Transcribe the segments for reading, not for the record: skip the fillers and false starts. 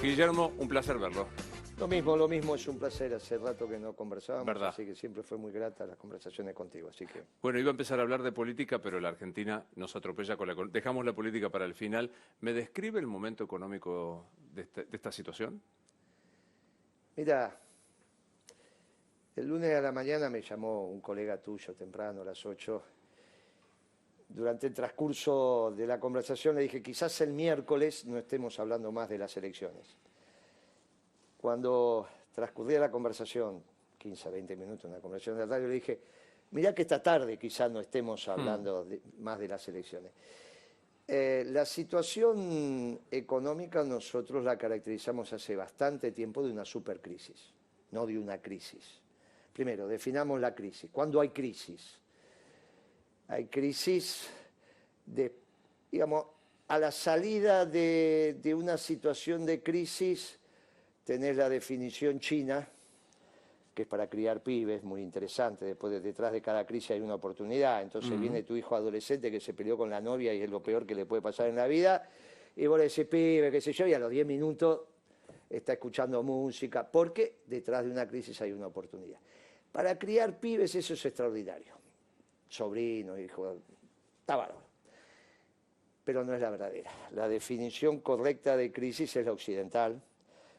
Guillermo, un placer verlo. Lo mismo, es un placer. Hace rato que no conversábamos, ¿Verdad? así que siempre fue muy grata las conversaciones contigo, así que... Bueno, iba a empezar a hablar de política, pero la Argentina nos atropella con la... Dejamos la política para el final. ¿Me describe el momento económico de esta situación? Mira, el lunes a la mañana me llamó un colega tuyo temprano, a las 8. Durante el transcurso de la conversación le dije, quizás el miércoles no estemos hablando más de las elecciones. Cuando transcurría la conversación, 15, 20 minutos, una conversación de la radio, le dije, mirá que esta tarde quizás no estemos hablando más de las elecciones. La situación económica nosotros la caracterizamos hace bastante tiempo de una supercrisis, no de una crisis. Primero, definamos la crisis. ¿Cuándo hay crisis? Hay crisis digamos, a la salida de una situación de crisis. Tenés la definición china, que es para criar pibes, muy interesante. Después, detrás de cada crisis hay una oportunidad. Entonces viene tu hijo adolescente que se peleó con la novia y es lo peor que le puede pasar en la vida. Y vos le decís, pibe, qué sé yo, y a los 10 minutos está escuchando música. Porque detrás de una crisis hay una oportunidad. Para criar pibes eso es extraordinario. Sobrinos, hijos, está bárbaro. Pero no es la verdadera. La definición correcta de crisis es la occidental,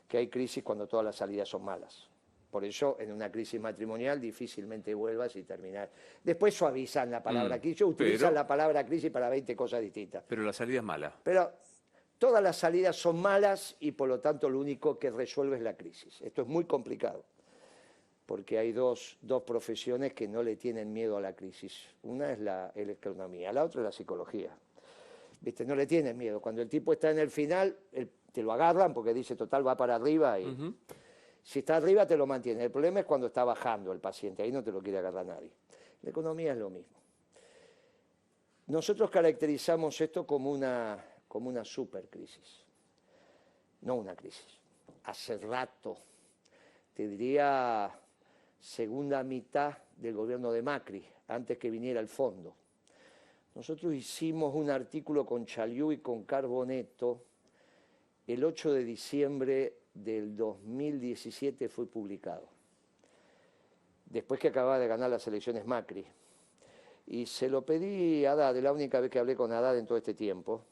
que hay crisis cuando todas las salidas son malas. Por eso, en una crisis matrimonial difícilmente vuelvas y terminar. Después suavizan la palabra crisis. Utilizan la palabra crisis para 20 cosas distintas. Pero la salida es mala. Pero todas las salidas son malas y por lo tanto lo único que resuelve es la crisis. Esto es muy complicado, porque hay dos profesiones que no le tienen miedo a la crisis. Una es la economía, la otra es la psicología. ¿Viste? No le tienen miedo. Cuando el tipo está en el final, te lo agarran porque dice, total, va para arriba y si está arriba te lo mantiene. El problema es cuando está bajando el paciente, ahí no te lo quiere agarrar nadie. La economía es lo mismo. Nosotros caracterizamos esto como una supercrisis, no una crisis. Hace rato, te diría segunda mitad del gobierno de Macri, antes que viniera el fondo. Nosotros hicimos un artículo con Chaliú y con Carboneto. El 8 de diciembre del 2017 fue publicado, después que acababa de ganar las elecciones Macri. Y se lo pedí a Haddad, la única vez que hablé con Haddad en todo este tiempo.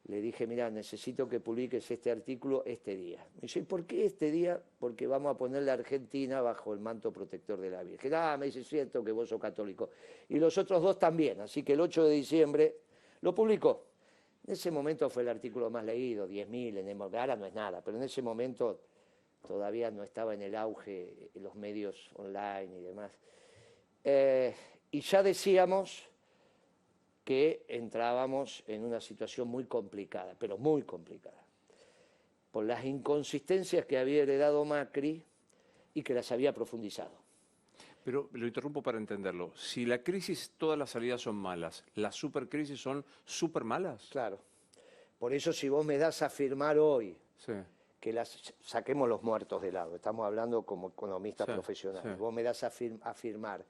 Le dije, mira, necesito que publiques este artículo este día. Me dice, ¿y por qué este día? Porque vamos a poner la Argentina bajo el manto protector de la Virgen. Me dice, siento que vos sos católico. Y los otros dos también, así que el 8 de diciembre lo publicó. En ese momento fue el artículo más leído, 10.000, ahora no es nada, pero en ese momento todavía no estaba en el auge los medios online y demás. Y ya decíamos que entrábamos en una situación muy complicada, pero muy complicada, por las inconsistencias que había heredado Macri y que las había profundizado. Pero lo interrumpo para entenderlo. Si la crisis, todas las salidas son malas, ¿las supercrisis son súper malas? Claro. Por eso si vos me das a afirmar hoy que saquemos los muertos de lado, estamos hablando como economistas profesionales, vos me das a afirmar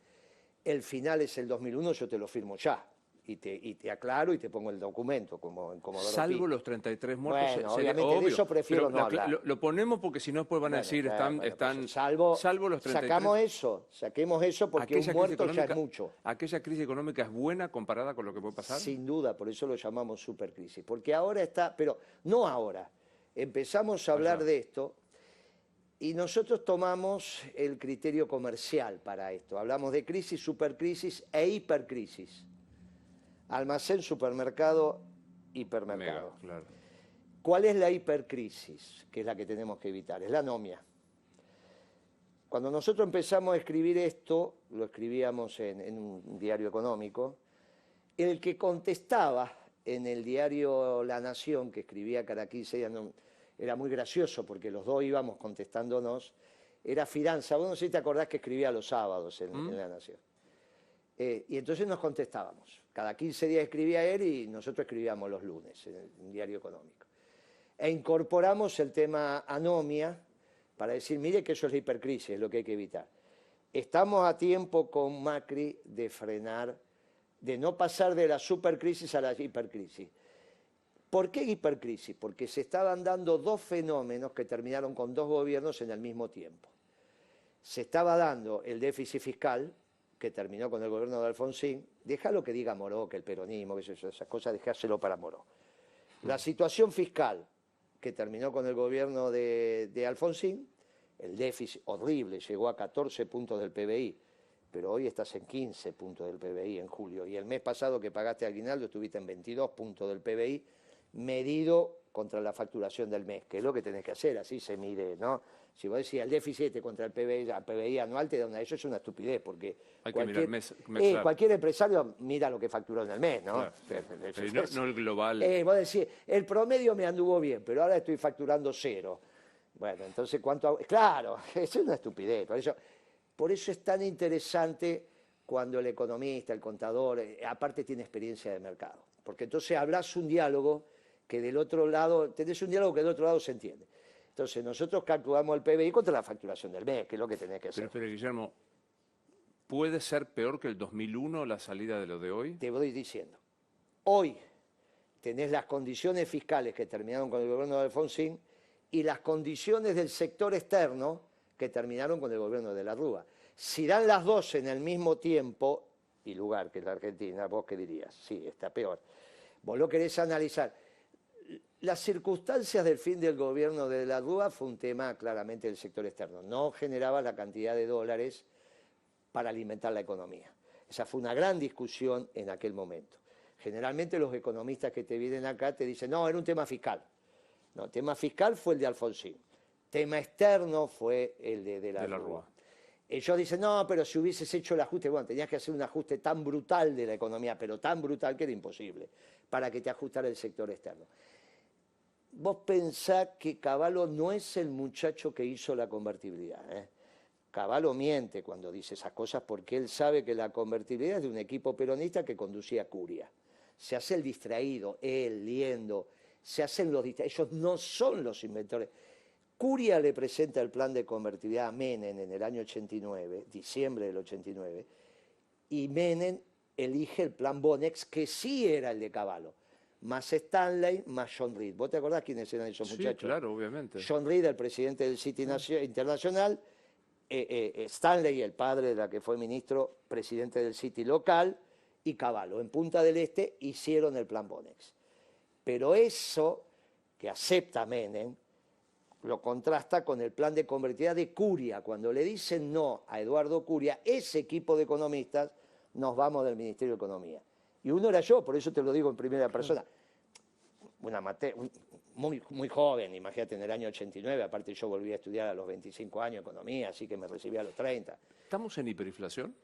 el final es el 2001, yo te lo firmo ya. Y te aclaro y te pongo el documento como en Comodoro Pi. Salvo los 33 muertos. Bueno, obviamente de eso prefiero no hablar. Lo ponemos porque si no después van a decir salvo los 33. Saquemos eso porque un muerto ya es mucho. ¿Aquella crisis económica es buena comparada con lo que puede pasar? Sin duda, por eso lo llamamos supercrisis. Porque ahora está, pero no ahora. Empezamos a hablar de esto y nosotros tomamos el criterio comercial para esto. Hablamos de crisis, supercrisis e hipercrisis. Almacén, supermercado, hipermercado. Claro. ¿Cuál es la hipercrisis? Que es la que tenemos que evitar, es la anomia. Cuando nosotros empezamos a escribir esto, lo escribíamos en un diario económico, el que contestaba en el diario La Nación, que escribía cada 15 días, era muy gracioso porque los dos íbamos contestándonos, era Fidanza. Vos no sé si te acordás que escribía los sábados en La Nación. Y entonces nos contestábamos. Cada 15 días escribía él y nosotros escribíamos los lunes en el diario económico. E incorporamos el tema anomia para decir, mire que eso es la hipercrisis, es lo que hay que evitar. Estamos a tiempo con Macri de frenar, de no pasar de la supercrisis a la hipercrisis. ¿Por qué hipercrisis? Porque se estaban dando dos fenómenos que terminaron con dos gobiernos en el mismo tiempo. Se estaba dando el déficit fiscal, que terminó con el gobierno de Alfonsín. Déjalo que diga Moró, que el peronismo, que esas cosas, dejáselo para Moró. La situación fiscal, que terminó con el gobierno de Alfonsín, el déficit horrible, llegó a 14 puntos del PBI, pero hoy estás en 15 puntos del PBI en julio, y el mes pasado que pagaste aguinaldo estuviste en 22 puntos del PBI, medido contra la facturación del mes, que es lo que tenés que hacer, así se mide, ¿no? Si vos decís el déficit contra el PBI anual, te da eso es una estupidez, porque hay que mirar claro. Cualquier empresario mira lo que facturó en el mes, ¿no? Claro. No el global. Vos decís, el promedio me anduvo bien, pero ahora estoy facturando 0. Bueno, entonces, ¿cuánto hago? Claro, es una estupidez. Por eso es tan interesante cuando el economista, el contador, aparte tiene experiencia de mercado. Porque entonces hablas un diálogo que del otro lado, tenés un diálogo que del otro lado se entiende. Entonces nosotros calculamos el PBI contra la facturación del mes, que es lo que tenés que hacer. Pero Guillermo, ¿puede ser peor que el 2001 la salida de lo de hoy? Te voy diciendo. Hoy tenés las condiciones fiscales que terminaron con el gobierno de Alfonsín y las condiciones del sector externo que terminaron con el gobierno de la Rúa. Si dan las dos en el mismo tiempo y lugar que la Argentina, ¿vos qué dirías? Sí, está peor. Vos lo querés analizar. Las circunstancias del fin del gobierno de la Rúa fue un tema claramente del sector externo. No generaba la cantidad de dólares para alimentar la economía. Esa fue una gran discusión en aquel momento. Generalmente los economistas que te vienen acá te dicen, no, era un tema fiscal. No, el tema fiscal fue el de Alfonsín. Tema externo fue el de la Rúa. Ellos dicen, no, pero si hubieses hecho el ajuste, bueno, tenías que hacer un ajuste tan brutal de la economía, pero tan brutal que era imposible, para que te ajustara el sector externo. Vos pensás que Cavallo no es el muchacho que hizo la convertibilidad, ¿eh? Cavallo miente cuando dice esas cosas porque él sabe que la convertibilidad es de un equipo peronista que conducía a Curia. Se hace el distraído, él, Liendo, se hacen los distraídos. Ellos no son los inventores. Curia le presenta el plan de convertibilidad a Menem en el año 89, diciembre del 89, y Menem elige el plan Bonex, que sí era el de Cavallo, más Stanley, más John Reed. ¿Vos te acordás quiénes eran esos muchachos? Sí, claro, obviamente. John Reed, el presidente del City Internacional, Stanley, el padre de la que fue ministro, presidente del City local, y Cavallo. En Punta del Este hicieron el plan Bonex. Pero eso que acepta Menem lo contrasta con el plan de convertibilidad de Curia. Cuando le dicen no a Eduardo Curia, ese equipo de economistas, nos vamos del Ministerio de Economía. Y uno era yo, por eso te lo digo en primera persona. Muy joven, imagínate, en el año 89, aparte yo volví a estudiar a los 25 años economía, así que me recibí a los 30. ¿Estamos en hiperinflación?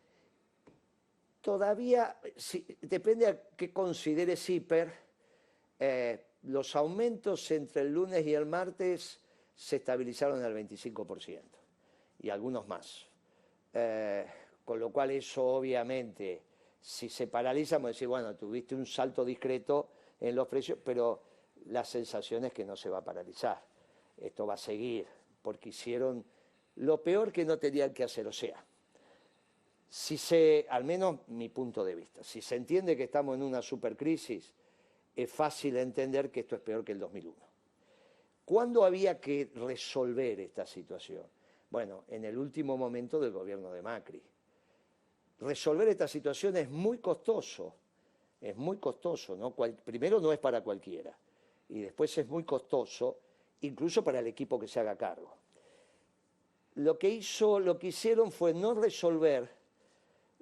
Todavía, sí, depende a qué consideres hiper. Los aumentos entre el lunes y el martes se estabilizaron en el 25%, y algunos más. Con lo cual eso obviamente, si se paraliza, vamos a decir, bueno, tuviste un salto discreto en los precios, pero la sensación es que no se va a paralizar. Esto va a seguir, porque hicieron lo peor que no tenían que hacer. O sea, al menos mi punto de vista, si se entiende que estamos en una supercrisis, es fácil entender que esto es peor que el 2001. ¿Cuándo había que resolver esta situación? Bueno, en el último momento del gobierno de Macri. Resolver esta situación es muy costoso, ¿no? Primero no es para cualquiera, y después es muy costoso, incluso para el equipo que se haga cargo. Lo que hicieron fue no resolver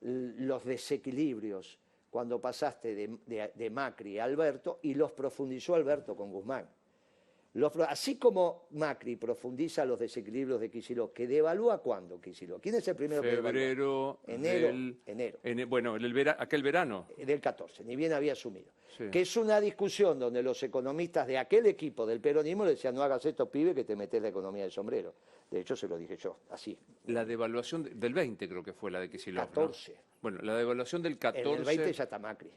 los desequilibrios cuando pasaste de Macri a Alberto, y los profundizó Alberto con Guzmán. Así como Macri profundiza los desequilibrios de Kicillof, que devalúa ¿cuándo Kicillof? ¿Quién es el primero que devalúa? Enero. Bueno, aquel verano. Del 14, ni bien había asumido. Sí. Que es una discusión donde los economistas de aquel equipo del peronismo le decían, no hagas esto, pibe, que te metes la economía del sombrero. De hecho, se lo dije yo, así. La devaluación del 20 creo que fue la de Kicillof, 14. ¿no? Bueno, la devaluación del 14... En el 20 ya está Macri.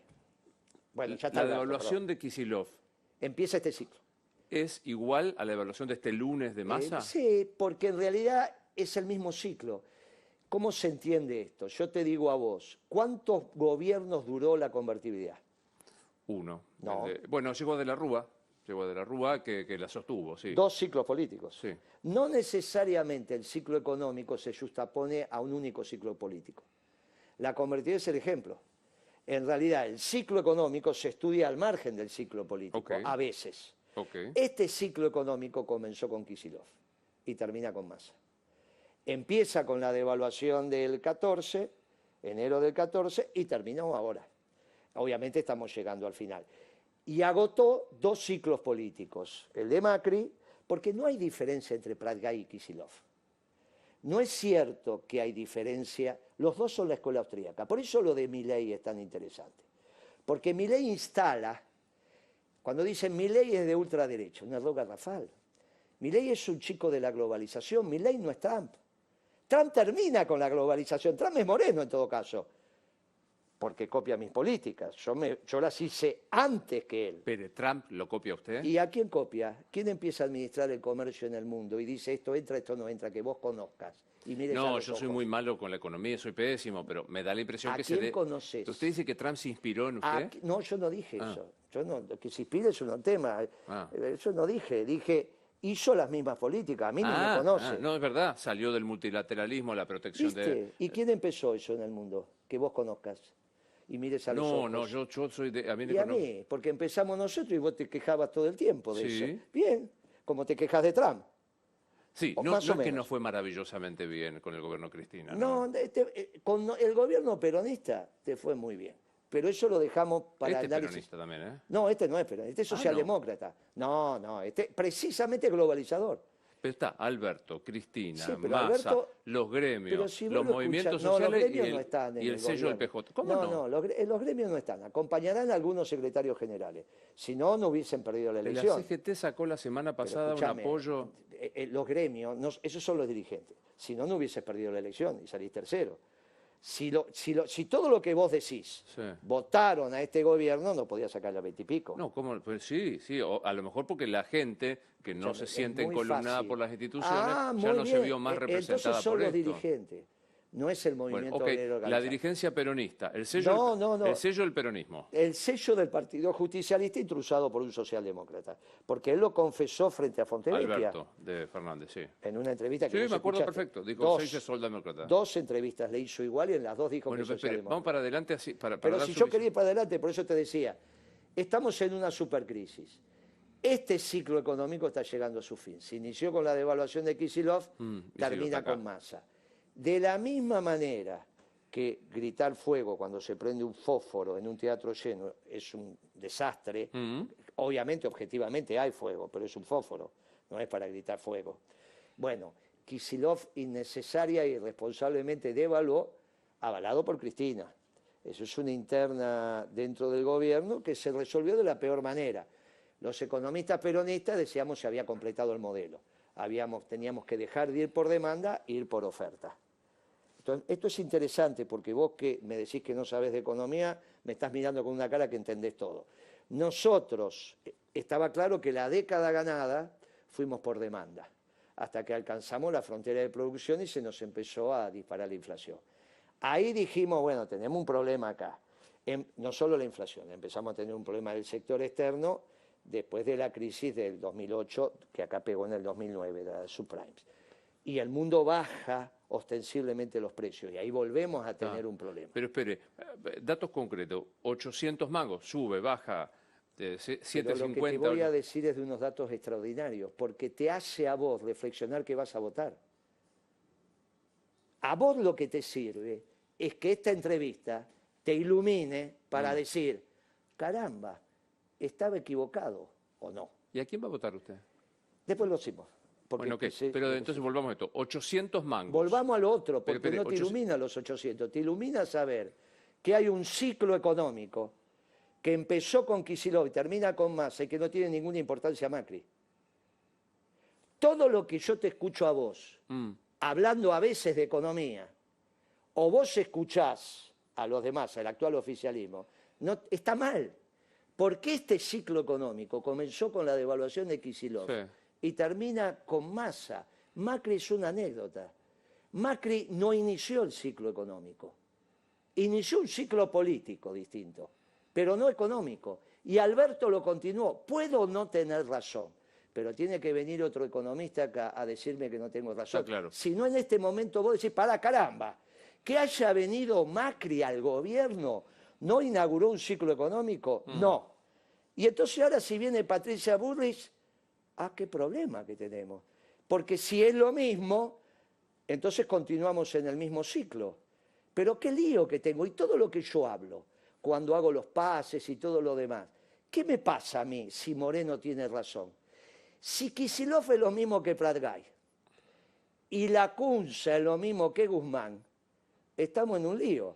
Bueno, ya está la devaluación de Kicillof. Empieza este ciclo. ¿Es igual a la evaluación de este lunes de Massa? Sí, porque en realidad es el mismo ciclo. ¿Cómo se entiende esto? Yo te digo a vos, ¿cuántos gobiernos duró la convertibilidad? Uno. No. Bueno, llegó de la Rúa que la sostuvo, sí. Dos ciclos políticos. Sí. No necesariamente el ciclo económico se justapone a un único ciclo político. La convertida es el ejemplo. En realidad, el ciclo económico se estudia al margen del ciclo político, Okay. a veces. Okay. Este ciclo económico comenzó con Kicillof y termina con Massa. Empieza con la devaluación del 14, enero del 14, y terminó ahora. Obviamente estamos llegando al final. Y agotó dos ciclos políticos, el de Macri, porque no hay diferencia entre Prat-Gay y Kicillof. No es cierto que hay diferencia, los dos son la escuela austríaca. Por eso lo de Milei es tan interesante. Porque Milei instala, cuando dicen Milei es de ultraderecha, un error garrafal. Milei es un chico de la globalización, Milei no es Trump. Trump termina con la globalización, Trump es Moreno en todo caso, porque copia mis políticas, yo las hice antes que él. ¿Pero Trump lo copia usted? ¿Y a quién copia? ¿Quién empieza a administrar el comercio en el mundo y dice esto entra, esto no entra, que vos conozcas? Y mires a No, los yo soy ojos. muy malo con la economía, soy pésimo, pero me da la impresión ¿A que quién conoces? ¿Usted dice que Trump se inspiró en usted? No, yo no dije eso. Yo no, que se inspire es un tema. Eso no dije. Dije, hizo las mismas políticas. A mí ni me conoce. No, es verdad. Salió del multilateralismo, la protección ¿Viste? ¿Y quién empezó eso en el mundo? Que vos conozcas. Y mires a los ojos. No, yo soy de... A mí, y a mí, porque empezamos nosotros y vos te quejabas todo el tiempo de Sí. eso. Bien, como te quejas de Trump. Sí, O no más o es que menos. no fue maravillosamente bien con el gobierno Cristina. No, con el gobierno peronista te fue muy bien. Pero eso lo dejamos para Este es análisis. peronista también, ¿eh? No, este no es peronista, este es socialdemócrata. No, este precisamente globalizador. Pero está Alberto, Cristina, Sí, pero Massa, Alberto- los gremios, Pero si vos los lo movimientos escuchás- no, los sociales gremios no están en y el el sello del gobierno. PJ. ¿Cómo no? No, los gremios no están. Acompañarán a algunos secretarios generales. Si no, no hubiesen perdido la La elección. CGT sacó la semana Pero pasada un escuchame, apoyo... los gremios, esos son los dirigentes. Si no, no hubieses perdido la elección y salís tercero. Si todo lo que vos decís Sí. votaron a este gobierno, no podía sacar la 20 y pico. No, ¿cómo? Pues sí, a lo mejor porque la gente que no se Es siente muy encolumnada fácil. por las instituciones ya muy no se bien. vio más representada Entonces son por los esto. dirigentes, no es el Bueno, movimiento ok, obrero la organizado. dirigencia peronista, el sello, No. el sello del peronismo. El sello del Partido Justicialista intrusado por un socialdemócrata, porque él lo confesó frente a Fontevecchia Alberto de Fernández, sí. en una entrevista que Sí, vos me acuerdo escuchaste. perfecto. Dijo, soy soldemócrata. Dos entrevistas le hizo igual y en las dos dijo Bueno, que es espere, socialdemócrata. vamos para adelante así, para Pero dar si su yo visión. quería ir para adelante, por eso te decía, estamos en una supercrisis. Este ciclo económico está llegando a su fin. Se inició con la devaluación de Kicillof, y termina sigue acá. con Massa. De la misma manera que gritar fuego cuando se prende un fósforo en un teatro lleno es un desastre, obviamente, objetivamente hay fuego, pero es un fósforo, no es para gritar fuego. Bueno, Kicillof innecesaria e irresponsablemente devaluó, avalado por Cristina. Eso es una interna dentro del gobierno que se resolvió de la peor manera. Los economistas peronistas decíamos que se había completado el modelo. Teníamos que dejar de ir por demanda e ir por oferta. Entonces, esto es interesante porque vos que me decís que no sabés de economía, me estás mirando con una cara que entendés todo. Nosotros, estaba claro que la década ganada fuimos por demanda, hasta que alcanzamos la frontera de producción y se nos empezó a disparar la inflación. Ahí dijimos, bueno, tenemos un problema acá. No solo la inflación, empezamos a tener un problema del sector externo después de la crisis del 2008, que acá pegó en el 2009, de las subprimes. Y el mundo baja ostensiblemente los precios, y ahí volvemos a tener un problema. Pero espere, datos concretos, 800 mangos, sube, baja, de Pero 750... lo que te voy a decir es de unos datos extraordinarios, porque te hace a vos reflexionar que vas a votar. A vos lo que te sirve es que esta entrevista te ilumine para decir, caramba, estaba equivocado o no. ¿Y a quién va a votar usted? Después lo hicimos. Bueno, ok, pero entonces volvamos a esto, 800 mangos. Volvamos al otro, porque Espere, no te ilumina los 800, te ilumina saber que hay un ciclo económico que empezó con Kicillof y termina con Massa y que no tiene ninguna importancia Macri. Todo lo que yo te escucho a vos, hablando a veces de economía, o vos escuchás a los demás, al actual oficialismo, no, está mal. Porque este ciclo económico comenzó con la devaluación de Kicillof y termina con Massa. Macri es una anécdota. Macri no inició el ciclo económico. Inició un ciclo político distinto, pero no económico. Y Alberto lo continuó. Puedo no tener razón, pero tiene que venir otro economista acá a decirme que no tengo razón. Claro. Si no, en este momento vos decís, para caramba, que haya venido Macri al gobierno, ¿no inauguró un ciclo económico? No. Y entonces ahora si viene Patricia Bullrich, qué problema que tenemos. Porque si es lo mismo, entonces continuamos en el mismo ciclo. Pero qué lío que tengo. Y todo lo que yo hablo, cuando hago los pases y todo lo demás, ¿qué me pasa a mí si Moreno tiene razón? Si Kicillof es lo mismo que Pratgay y Lacunza es lo mismo que Guzmán, estamos en un lío.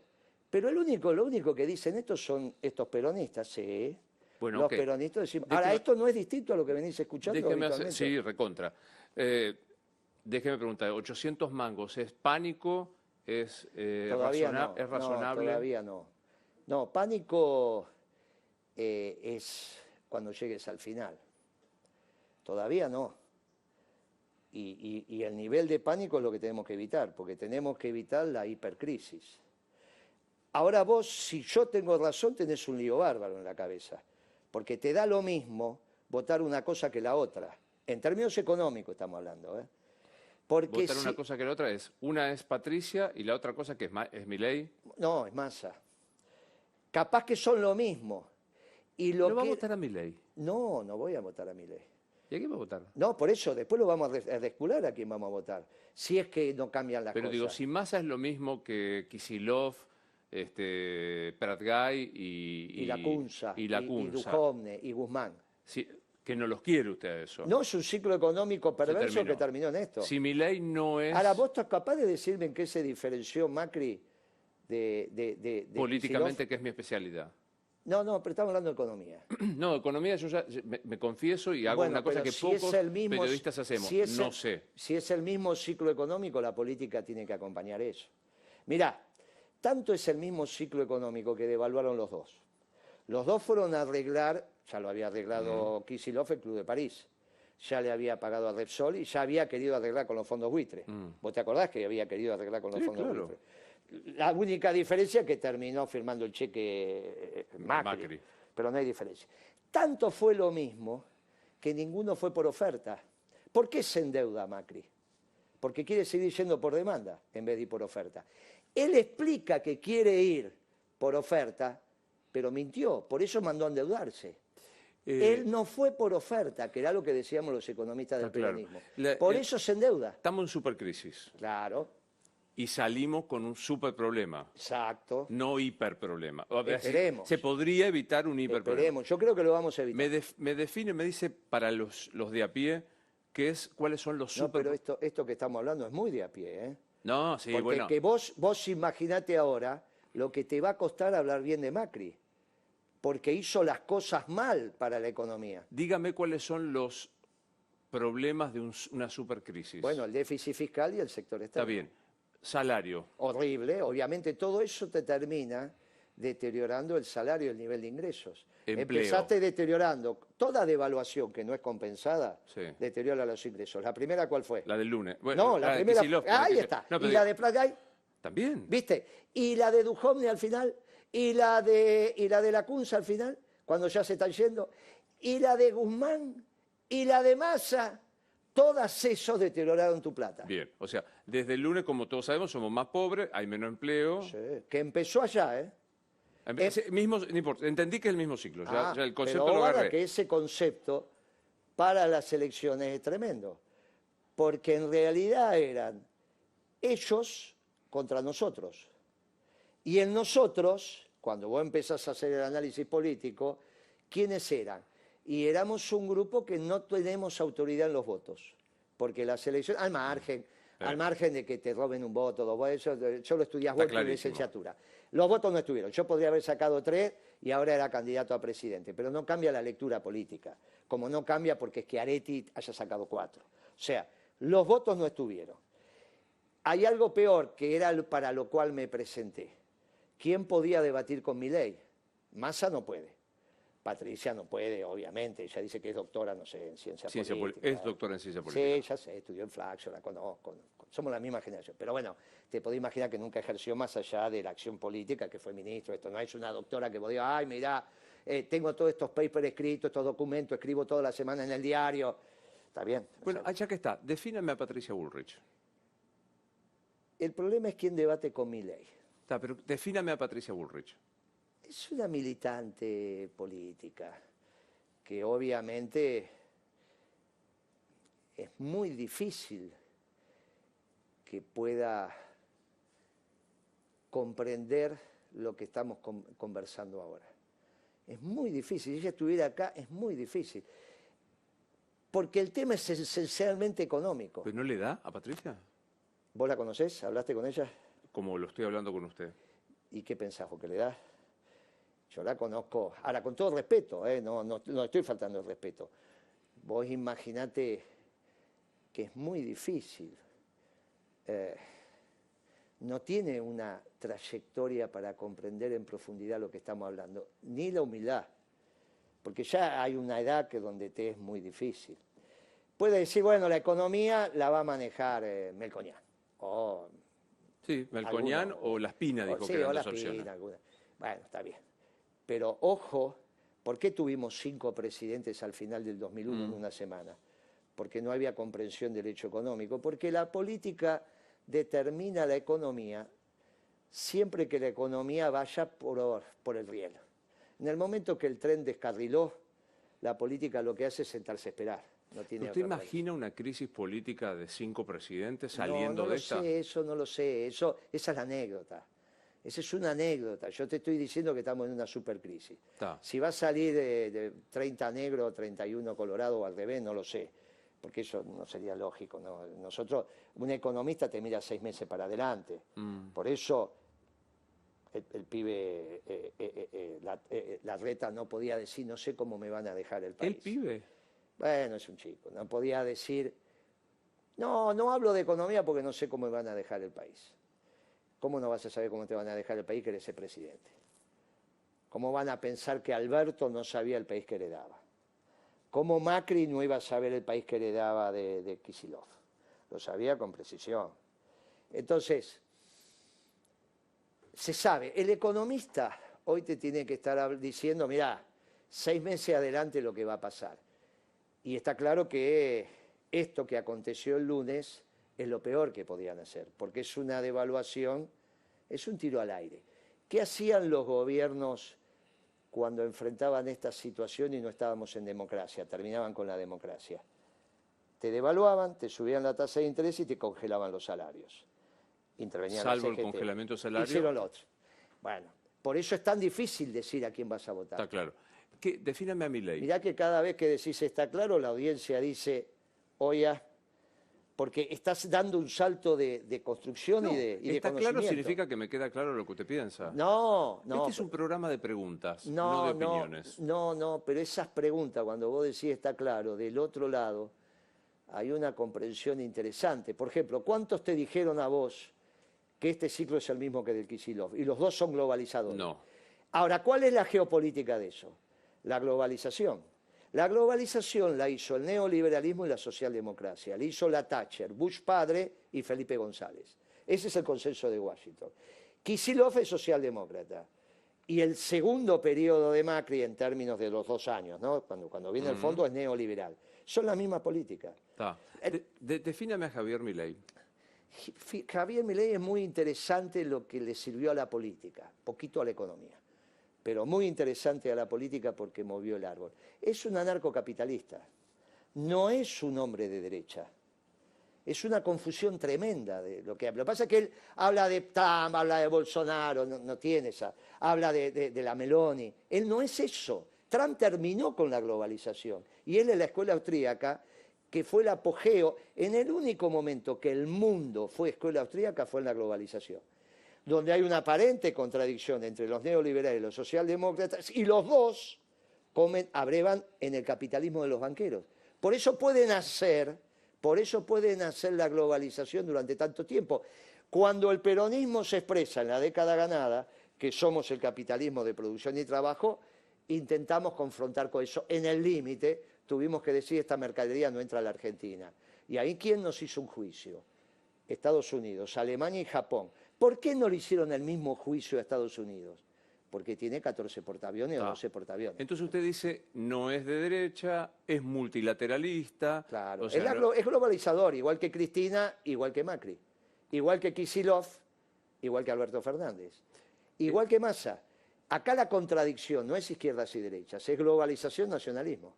Pero lo único que dicen estos son estos peronistas, sí. Bueno, los peronistas decimos. Ahora, esto no es distinto a lo que venís escuchando habitualmente. Sí, recontra. Déjeme preguntar, 800 mangos, ¿es pánico? ¿Es razonable? Todavía no. No, pánico es cuando llegues al final. Todavía no. Y el nivel de pánico es lo que tenemos que evitar, porque tenemos que evitar la hipercrisis. Ahora vos, si yo tengo razón, tenés un lío bárbaro en la cabeza, porque te da lo mismo votar una cosa que la otra. En términos económicos estamos hablando, ¿eh? Porque votar una cosa que la otra es, una es Patricia y la otra cosa que es Milei. No, es Massa. Capaz que son lo mismo. Y lo ¿No va a votar a Milei? No, no voy a votar a Milei. ¿Y a quién va a votar? No, por eso, después lo vamos a descular a quién vamos a votar, si es que no cambian las cosas. Pero digo, si Massa es lo mismo que Kicillof, Pratgay y Lacunza, y Duhovne, y Guzmán. Sí, que no los quiere usted eso. No, es un ciclo económico perverso que terminó en esto. Si Milei no es... Ahora, ¿vos estás capaz de decirme en qué se diferenció Macri de políticamente, Kicillof? que es mi especialidad. No, pero estamos hablando de economía. No, economía yo ya me confieso y hago una cosa que si pocos periodistas hacemos. No sé. Si es el mismo ciclo económico, la política tiene que acompañar eso. Mirá, tanto es el mismo ciclo económico que devaluaron los dos. Los dos fueron a arreglar, ya lo había arreglado Kicillof, el Club de París. Ya le había pagado a Repsol y ya había querido arreglar con los fondos buitre. ¿Vos te acordás que había querido arreglar con los fondos buitre? La única diferencia es que terminó firmando el cheque Macri, pero no hay diferencia. Tanto fue lo mismo que ninguno fue por oferta. ¿Por qué se endeuda Macri? Porque quiere seguir yendo por demanda en vez de ir por oferta. Él explica que quiere ir por oferta, pero mintió, por eso mandó a endeudarse. Él no fue por oferta, que era lo que decíamos los economistas del peronismo. Por eso se endeuda. Estamos en supercrisis. Claro. Y salimos con un super problema. Exacto. No hiperproblema. Esperemos. Se podría evitar un hiperproblema. Esperemos. Yo creo que lo vamos a evitar. Me dice para los de a pie, cuáles son los super... No, pero esto que estamos hablando es muy de a pie, ¿eh? No, sí, porque que vos imaginate ahora lo que te va a costar hablar bien de Macri, porque hizo las cosas mal para la economía. Dígame cuáles son los problemas de una supercrisis. Bueno, el déficit fiscal y el sector externo. Está bien. Salario. Horrible, obviamente todo eso te termina deteriorando el salario y el nivel de ingresos. Empleo. Empezaste deteriorando, toda devaluación que no es compensada, sí, deteriora los ingresos. ¿La primera cuál fue? La del lunes. Bueno, no, la primera... ahí está. No, ¿Y la de Pratgay? También. ¿Viste? ¿Y la de Duhovne al final? ¿Y la de Lacunza al final? Cuando ya se están yendo. ¿Y la de Guzmán? ¿Y la de Massa? Todas esos deterioraron tu plata. Bien, o sea, desde el lunes, como todos sabemos, somos más pobres, hay menos empleo. Sí, que empezó allá, ¿eh? No importa, entendí que es el mismo ciclo, ya el concepto pero lo ahora agarré. Que ese concepto para las elecciones es tremendo, porque en realidad eran ellos contra nosotros. Y en nosotros, cuando vos empezás a hacer el análisis político, ¿quiénes eran? Y éramos un grupo que no tenemos autoridad en los votos, porque las elecciones, al margen de que te roben un voto, dos votos, yo lo estudiás vos en la licenciatura. Los votos no estuvieron, yo podría haber sacado 3 y ahora era candidato a presidente, pero no cambia la lectura política, como no cambia porque Schiaretti haya sacado 4. O sea, los votos no estuvieron. Hay algo peor, que era para lo cual me presenté. ¿Quién podía debatir con Milei? Massa no puede. Patricia no puede, obviamente. Ella dice que es doctora, no sé, en ciencia política. Es doctora en ciencia política. Sí, ya sé, estudió en Flaxo, la conozco. Somos la misma generación. Pero bueno, te podés imaginar que nunca ejerció más allá de la acción política, que fue ministro. Esto no es una doctora que vos digas, ay, mirá, tengo todos estos papers escritos, estos documentos, escribo toda la semana en el diario. Está bien. Bueno, allá que está, defíname a Patricia Bullrich. El problema es quién debate con Milei. Está, pero defíname a Patricia Bullrich. Es una militante política que obviamente es muy difícil que pueda comprender lo que estamos conversando ahora. Es muy difícil. Si ella estuviera acá, es muy difícil. Porque el tema es esencialmente económico. ¿Pero no le da a Patricia? ¿Vos la conocés? ¿Hablaste con ella? Como lo estoy hablando con usted. ¿Y qué pensás vos que le da? Yo la conozco. Ahora, con todo respeto, no estoy faltando el respeto. Vos imaginate que es muy difícil. No tiene una trayectoria para comprender en profundidad lo que estamos hablando, ni la humildad, porque ya hay una edad que donde te es muy difícil. Puede decir, bueno, la economía la va a manejar Melconian. Sí, Melconian o Laspina dijo que eran dos opciones. Bueno, está bien. Pero ojo, ¿por qué tuvimos 5 presidentes al final del 2001 en una semana? Porque no había comprensión del hecho económico, porque la política determina la economía siempre que la economía vaya por el riel. En el momento que el tren descarriló, la política lo que hace es sentarse a esperar. No tiene ¿Usted imagina una crisis política de 5 presidentes saliendo de esta? No lo sé, eso no lo sé. Esa es la anécdota. Esa es una anécdota. Yo te estoy diciendo que estamos en una supercrisis. Si va a salir de 30 negro, 31 colorado o al revés, no lo sé. Porque eso no sería lógico, ¿no? Nosotros, un economista te mira 6 meses para adelante. Por eso el pibe, la reta no podía decir, no sé cómo me van a dejar el país. ¿El pibe? Bueno, es un chico, no podía decir, no hablo de economía porque no sé cómo me van a dejar el país. ¿Cómo no vas a saber cómo te van a dejar el país que eres el presidente? ¿Cómo van a pensar que Alberto no sabía el país que heredaba? ¿Cómo Macri no iba a saber el país que heredaba de Kicillof? Lo sabía con precisión. Entonces, se sabe, el economista hoy te tiene que estar diciendo, mirá, 6 meses adelante lo que va a pasar. Y está claro que esto que aconteció el lunes es lo peor que podían hacer, porque es una devaluación, es un tiro al aire. ¿Qué hacían los gobiernos cuando enfrentaban esta situación y no estábamos en democracia? Terminaban con la democracia. Te devaluaban, te subían la tasa de interés y te congelaban los salarios. Intervenían Salvo la CGT. el congelamiento de salarios. Hicieron lo otro. Bueno, por eso es tan difícil decir a quién vas a votar. Está claro. Defíname a Milei. Mirá que cada vez que decís está claro, la audiencia dice, oye, porque estás dando un salto de construcción y de está conocimiento. Claro significa que me queda claro lo que usted piensa. No. Este es un programa de preguntas, no de opiniones. No, pero esas preguntas, cuando vos decís está claro, del otro lado hay una comprensión interesante. Por ejemplo, ¿cuántos te dijeron a vos que este ciclo es el mismo que del Kicillof? Y los dos son globalizadores. No. Ahora, ¿cuál es la geopolítica de eso? La globalización. La globalización la hizo el neoliberalismo y la socialdemocracia. La hizo la Thatcher, Bush padre y Felipe González. Ese es el consenso de Washington. Kicillof es socialdemócrata. Y el segundo periodo de Macri, en términos de los 2 años, ¿no? Cuando viene el fondo, es neoliberal. Son la misma política. Defíname a Javier Milei. Javier Milei es muy interesante lo que le sirvió a la política, poquito a la economía, pero muy interesante a la política porque movió el árbol. Es un anarcocapitalista, no es un hombre de derecha. Es una confusión tremenda de lo que habla. Lo que pasa es que él habla de Trump, habla de Bolsonaro, no tiene esa, habla de la Meloni. Él no es eso. Trump terminó con la globalización y él en la escuela austríaca, que fue el apogeo, en el único momento que el mundo fue escuela austríaca fue en la globalización, donde hay una aparente contradicción entre los neoliberales y los socialdemócratas, y los dos abrevan en el capitalismo de los banqueros. Por eso pueden hacer la globalización durante tanto tiempo. Cuando el peronismo se expresa en la década ganada, que somos el capitalismo de producción y trabajo, intentamos confrontar con eso. En el límite tuvimos que decir esta mercadería no entra a la Argentina. Y ahí, ¿quién nos hizo un juicio? Estados Unidos, Alemania y Japón. ¿Por qué no le hicieron el mismo juicio a Estados Unidos? porque tiene 14 portaaviones o 12 portaaviones. Entonces usted dice, no es de derecha, es multilateralista. Claro, O sea, es globalizador, igual que Cristina, igual que Macri, igual que Kicillof, igual que Alberto Fernández, igual que Massa. Acá la contradicción no es izquierdas y derechas, es globalización, nacionalismo.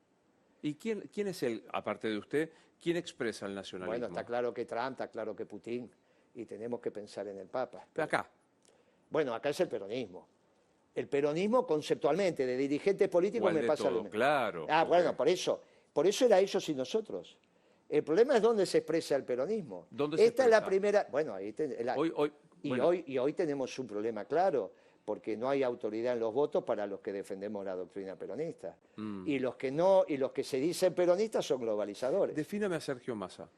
¿Y quién es aparte de usted, quién expresa el nacionalismo? Bueno, está claro que Trump, está claro que Putin, y tenemos que pensar en el Papa. Pero acá. Bueno, acá es el peronismo. El peronismo conceptualmente, de dirigentes políticos me pasa lo mismo. Claro. Bueno, por eso era ellos y nosotros. El problema es dónde se expresa el peronismo. ¿Dónde se Esta es la expresa? primera. Bueno, ahí Bueno. hoy tenemos un problema claro, porque no hay autoridad en los votos para los que defendemos la doctrina peronista. Y los que no, y los que se dicen peronistas son globalizadores. Defíname a Sergio Massa.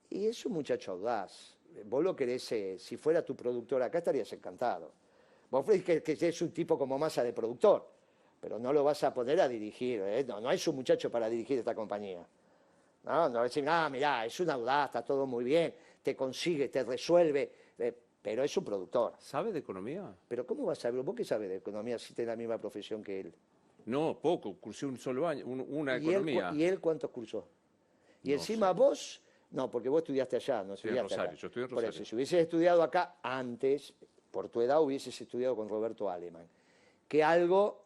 Y es un muchacho audaz. Vos lo querés, si fuera tu productor acá estarías encantado. Vos crees que es un tipo como Massa de productor, pero no lo vas a poner a dirigir, ¿eh? No es un muchacho para dirigir esta compañía. No vas a decir, mirá, es un audaz, está todo muy bien, te consigue, te resuelve, pero es un productor. ¿Sabe de economía? Pero ¿cómo vas a saber? ¿Vos qué sabes de economía si tenés la misma profesión que él? No, poco, cursé un solo año, una ¿Y economía. ¿Y él cuántos cursó? Y No encima sé. vos, no, porque vos estudiaste allá, no Estoy en estudiaste Rosario, acá. yo estoy en Por Rosario. eso, si hubieses estudiado acá antes, por tu edad hubieses estudiado con Roberto Aleman.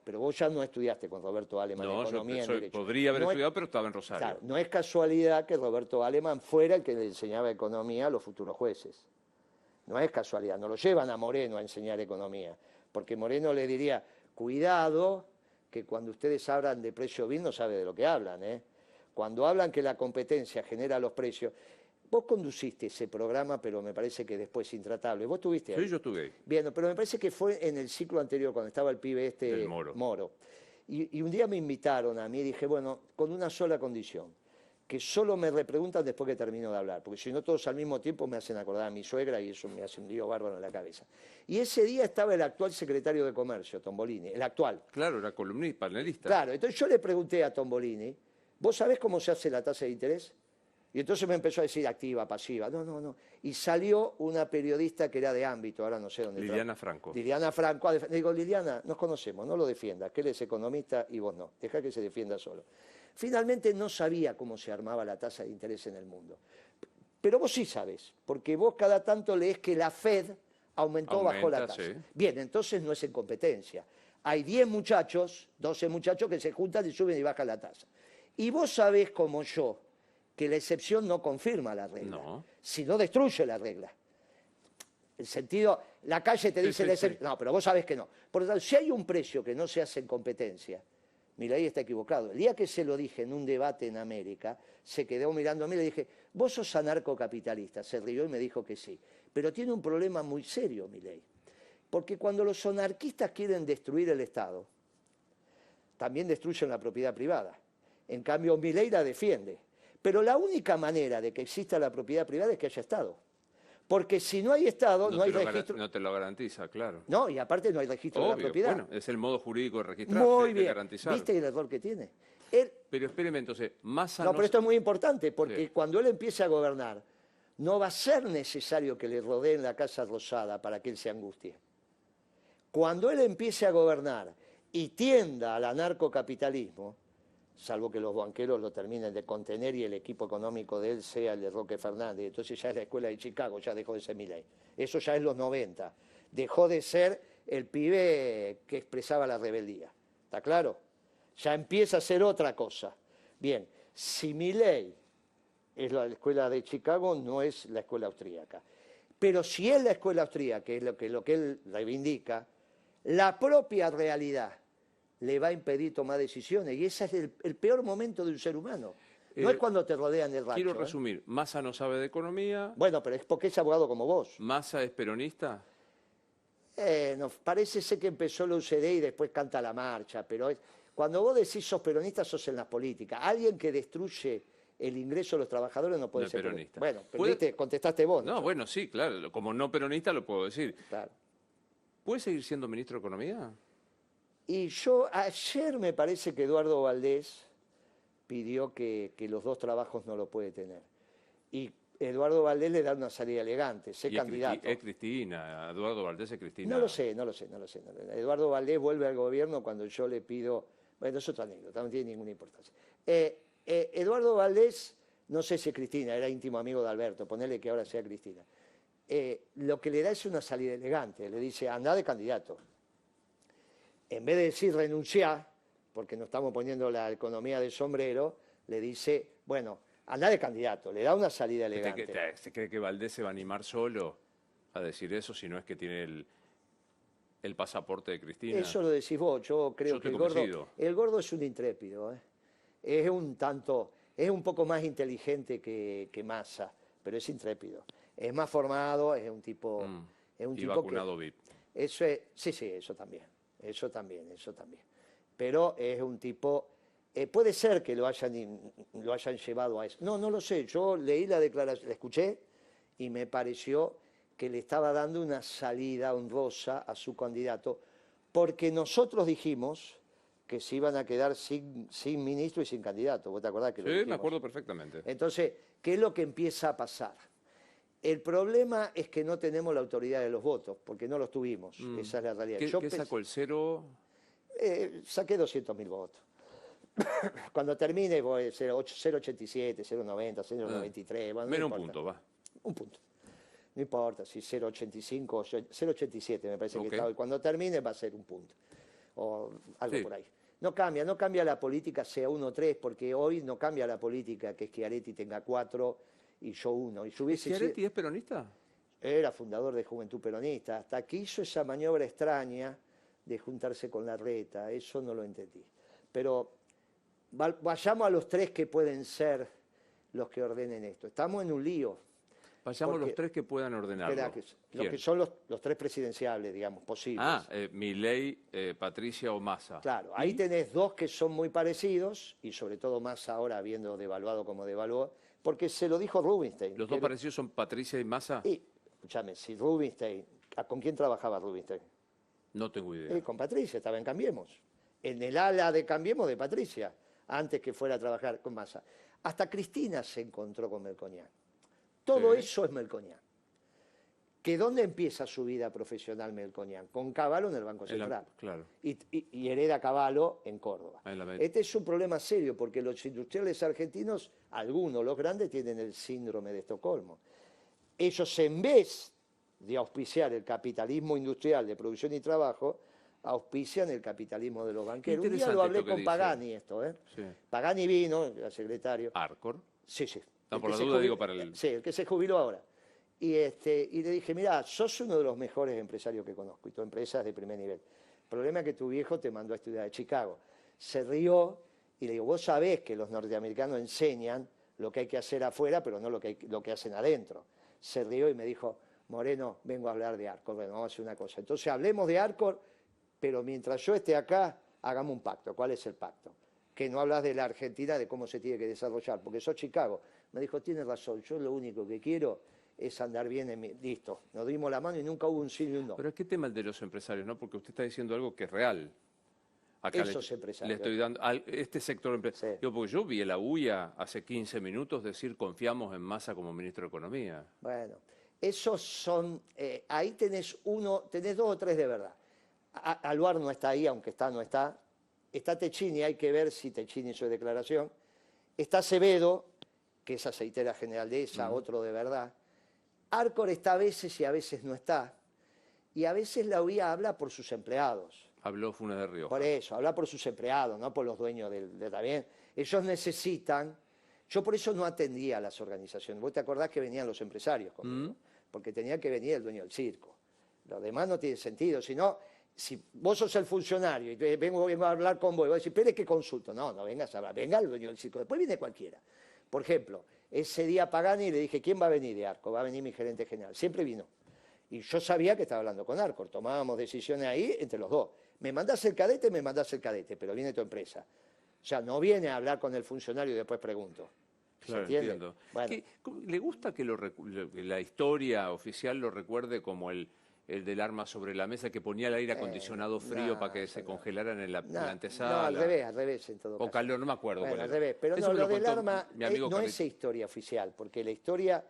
Pero vos ya no estudiaste con Roberto Aleman No, economía en derecho. podría haber No es- estudiado, pero estaba en Rosario. Claro, no es casualidad que Roberto Aleman fuera el que le enseñaba economía a los futuros jueces. No es casualidad, no lo llevan a Moreno a enseñar economía, porque Moreno le diría, cuidado, que cuando ustedes hablan de precio BIN no sabe de lo que hablan, ¿eh? Cuando hablan que la competencia genera los precios. Vos conduciste ese programa, pero me parece que después intratable. ¿Vos estuviste ahí? Sí, yo estuve ahí. Bien, pero me parece que fue en el ciclo anterior, cuando estaba el pibe Del Moro. Y un día me invitaron a mí y dije, bueno, con una sola condición, que solo me repreguntan después que termino de hablar, porque si no todos al mismo tiempo me hacen acordar a mi suegra y eso me hace un lío bárbaro en la cabeza. Y ese día estaba el actual secretario de Comercio, Tombolini, el actual. Claro, era columnista, panelista. Claro, entonces yo le pregunté a Tombolini, ¿vos sabés cómo se hace la tasa de interés? Y entonces me empezó a decir activa, pasiva. No. Y salió una periodista que era de ámbito, ahora no sé dónde. Liliana Franco. Liliana Franco. Le digo, Liliana, nos conocemos, no lo defiendas, que él es economista y vos no. Deja que se defienda solo. Finalmente no sabía cómo se armaba la tasa de interés en el mundo. Pero vos sí sabés, porque vos cada tanto lees que la Fed aumentó o bajó la tasa. Sí. Bien, entonces no es en competencia. Hay 10 muchachos, 12 muchachos que se juntan y suben y bajan la tasa. Y vos sabés como yo, que la excepción no confirma la regla, sino destruye la regla. El sentido, la calle te dice la excepción. No, pero vos sabés que no. Por lo tanto, si hay un precio que no se hace en competencia, Milei está equivocado. El día que se lo dije en un debate en América, se quedó mirando a mí y le dije, vos sos anarcocapitalista. Se rió y me dijo que sí. Pero tiene un problema muy serio, Milei. Porque cuando los anarquistas quieren destruir el Estado, también destruyen la propiedad privada. En cambio, Milei la defiende. Pero la única manera de que exista la propiedad privada es que haya Estado. Porque si no hay Estado, no hay registro. No te lo garantiza, claro. No, y aparte no hay registro de la propiedad. Bueno, es el modo jurídico de registrar, Muy de bien. garantizar. ¿Viste el error que tiene? Pero espéreme entonces, Massa No, pero esto es muy importante, porque Sí. cuando él empiece a gobernar, no va a ser necesario que le rodeen la Casa Rosada para que él se angustie. Cuando él empiece a gobernar y tienda al anarcocapitalismo, salvo que los banqueros lo terminen de contener y el equipo económico de él sea el de Roque Fernández, entonces ya es la escuela de Chicago, ya dejó de ser Milei. Eso ya es los 90. Dejó de ser el pibe que expresaba la rebeldía. ¿Está claro? Ya empieza a ser otra cosa. Bien, si Milei es la escuela de Chicago, no es la escuela austríaca. Pero si es la escuela austríaca, que es lo que él reivindica, la propia realidad le va a impedir tomar decisiones. Y ese es el peor momento de un ser humano. No es cuando te rodean el rancho. Quiero resumir, Massa no sabe de economía. Bueno, pero es porque es abogado como vos. ¿Massa es peronista? Parece ser que empezó la UCD y después canta la marcha, pero cuando vos decís sos peronista, sos en la política. Alguien que destruye el ingreso de los trabajadores no puede No es ser peronista. Bueno, pero ¿viste? Contestaste vos. No, bueno, sí, claro. Como no peronista lo puedo decir. Claro. ¿Puede seguir siendo ministro de Economía? Y ayer me parece que Eduardo Valdés pidió que los dos trabajos no lo puede tener. Y Eduardo Valdés le da una salida elegante, sé Y candidato. es Cristina, Eduardo Valdés es Cristina. No lo sé. Eduardo Valdés vuelve al gobierno cuando yo le pido... Bueno, es otra anécdota, no tiene ninguna importancia. Eduardo Valdés, no sé si es Cristina, era íntimo amigo de Alberto, ponele que ahora sea Cristina. Lo que le da es una salida elegante, le dice, anda de candidato. En vez de decir renunciar, porque nos estamos poniendo la economía de sombrero, le dice, bueno, anda de candidato, le da una salida elegante. ¿Se cree que Valdés se va a animar solo a decir eso si no es que tiene el pasaporte de Cristina? Eso lo decís vos, yo creo que el gordo es un intrépido, ¿eh? Es un poco más inteligente que Massa, pero es intrépido. Es más formado, es un tipo... y vacunado VIP. Sí, eso también. Pero es un tipo... puede ser que lo hayan llevado a eso. No lo sé. Yo leí la declaración, la escuché y me pareció que le estaba dando una salida honrosa a su candidato, porque nosotros dijimos que se iban a quedar sin ministro y sin candidato. ¿Vos te acordás que lo dijimos? Sí, me acuerdo perfectamente. Entonces, ¿qué es lo que empieza a pasar? El problema es que no tenemos la autoridad de los votos, porque no los tuvimos. Esa es la realidad. ¿Qué sacó el cero? Saqué 200.000 votos. Cuando termine, voy a ser 0,87, 0,90, 0,93. Bueno, menos un punto, va. Un punto. No importa si 0,85 o 0,87 me parece que está hoy. Cuando termine va a ser un punto. O algo por ahí. No cambia la política sea 1-3, porque hoy no cambia la política que Schiaretti tenga 4 y yo 1. Y ¿Schiaretti es peronista? Era fundador de Juventud Peronista. Hasta que hizo esa maniobra extraña de juntarse con Larreta. Eso no lo entendí. Pero vayamos a los 3 que pueden ser los que ordenen esto. Estamos en un lío. Vayamos a los 3 que puedan ordenarlo. Los que son los 3 presidenciables, digamos, posibles. Milei, Patricia o Massa. Claro, ahí tenés 2 que son muy parecidos, y sobre todo Massa ahora habiendo devaluado como devaluó, porque se lo dijo Rubinstein. ¿Los 2 parecidos son Patricia y Massa? Y, escúchame, si Rubinstein, ¿con quién trabajaba Rubinstein? No tengo idea. Con Patricia, estaba en Cambiemos. En el ala de Cambiemos de Patricia, antes que fuera a trabajar con Massa. Hasta Cristina se encontró con Melconian. Todo eso es Melconian. ¿Que dónde empieza su vida profesional Melconian? Con Cavallo en el Banco Central. Claro. Y hereda Cavallo en Córdoba. Este es un problema serio, porque los industriales argentinos, algunos, los grandes, tienen el síndrome de Estocolmo. Ellos, en vez de auspiciar el capitalismo industrial de producción y trabajo, auspician el capitalismo de los banqueros. Un día lo hablé con Pagani esto, ¿eh? Sí. Pagani vino, el secretario. ¿Arcor? Sí. No, por la duda digo para el... Sí, el que se jubiló ahora. Y le dije, mirá, sos uno de los mejores empresarios que conozco, y tu empresa es de primer nivel. El problema es que tu viejo te mandó a estudiar a Chicago. Se rió y le digo, vos sabés que los norteamericanos enseñan lo que hay que hacer afuera, pero no lo que hacen adentro. Se rió y me dijo, Moreno, vengo a hablar de Arcor. Bueno, vamos a hacer una cosa. Entonces hablemos de Arcor, pero mientras yo esté acá, hagamos un pacto. ¿Cuál es el pacto? Que no hablas de la Argentina, de cómo se tiene que desarrollar, porque sos Chicago. Me dijo, tienes razón, yo lo único que quiero es andar bien en mi... Listo, nos dimos la mano y nunca hubo un sí ni un no. Pero ¿qué tema el de los empresarios, no? Porque usted está diciendo algo que es real. Acá esos empresarios. Le estoy dando este sector empresarial. Sí. Porque yo vi a la UIA hace 15 minutos decir confiamos en Massa como ministro de Economía. Bueno, esos son... ahí tenés 2 o 3 de verdad. Aluar no está ahí, aunque no está. Está Techini, hay que ver si Techini hizo declaración. Está Acevedo, que es aceitera general de esa, otro de verdad. Arcor está a veces y a veces no está. Y a veces la UIA habla por sus empleados. Habló Funes de Rioja. Por eso, habla por sus empleados, no por los dueños de también. Ellos necesitan... Yo por eso no atendía a las organizaciones. ¿Vos te acordás que venían los empresarios conmigo? Porque tenía que venir el dueño del circo. Lo demás no tiene sentido. Si no, si vos sos el funcionario y vengo a hablar con vos y vos decís, espere que consulto. No vengas a hablar. Venga el dueño del circo. Después viene cualquiera. Por ejemplo, ese día Pagani le dije, ¿quién va a venir de Arcor? Va a venir mi gerente general. Siempre vino. Y yo sabía que estaba hablando con Arcor. Tomábamos decisiones ahí entre los dos. Me mandás el cadete, pero viene tu empresa. O sea, no viene a hablar con el funcionario y después pregunto. Claro, entiendo. Bueno. ¿Le gusta que la historia oficial lo recuerde como el del arma sobre la mesa que ponía el aire acondicionado frío para que se congelaran en la antesala? No, al revés en todo caso. O calor, no me acuerdo. Bueno, al revés. Pero no, lo del arma no es historia oficial, porque la historia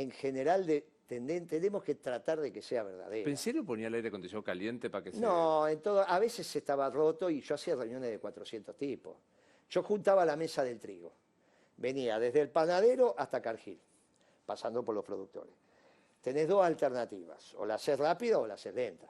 en general tenemos que tratar de que sea verdadera. ¿En serio ponía el aire acondicionado caliente para que se...? No, a veces estaba roto y yo hacía reuniones de 400 tipos. Yo juntaba la mesa del trigo. Venía desde el panadero hasta Cargill, pasando por los productores. Tenés dos alternativas, o la haces rápida o la haces lenta.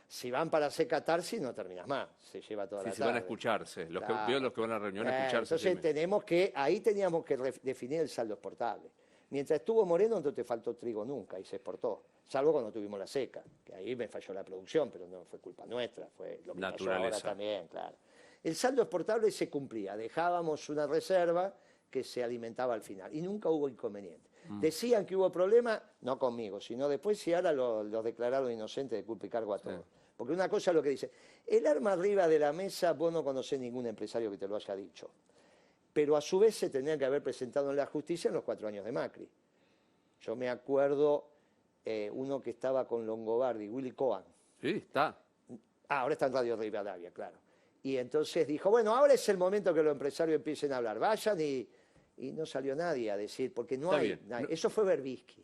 Si van para hacer catarsis, no terminas más, se lleva toda la tarde. Si van a escucharse, los que van a la reunión a escucharse. Entonces ahí teníamos que definir el saldo exportable. Mientras estuvo Moreno no te faltó trigo nunca y se exportó, salvo cuando tuvimos la seca, que ahí me falló la producción, pero no fue culpa nuestra, fue lo que pasó ahora también, claro. El saldo exportable se cumplía, dejábamos una reserva que se alimentaba al final y nunca hubo inconveniente. Decían que hubo problemas, no conmigo, sino después y ahora los declararon inocentes de culpa y cargo a todos. Sí. Porque una cosa es lo que dice, el arma arriba de la mesa, vos no conocés ningún empresario que te lo haya dicho. Pero a su vez se tenía que haber presentado en la justicia en los 4 años de Macri. Yo me acuerdo uno que estaba con Longobardi, Willy Cohen. Sí, está. Ahora está en Radio Rivadavia, claro. Y entonces dijo, bueno, ahora es el momento que los empresarios empiecen a hablar, vayan y no salió nadie a decir, porque no hay nadie. Eso fue Berbisky.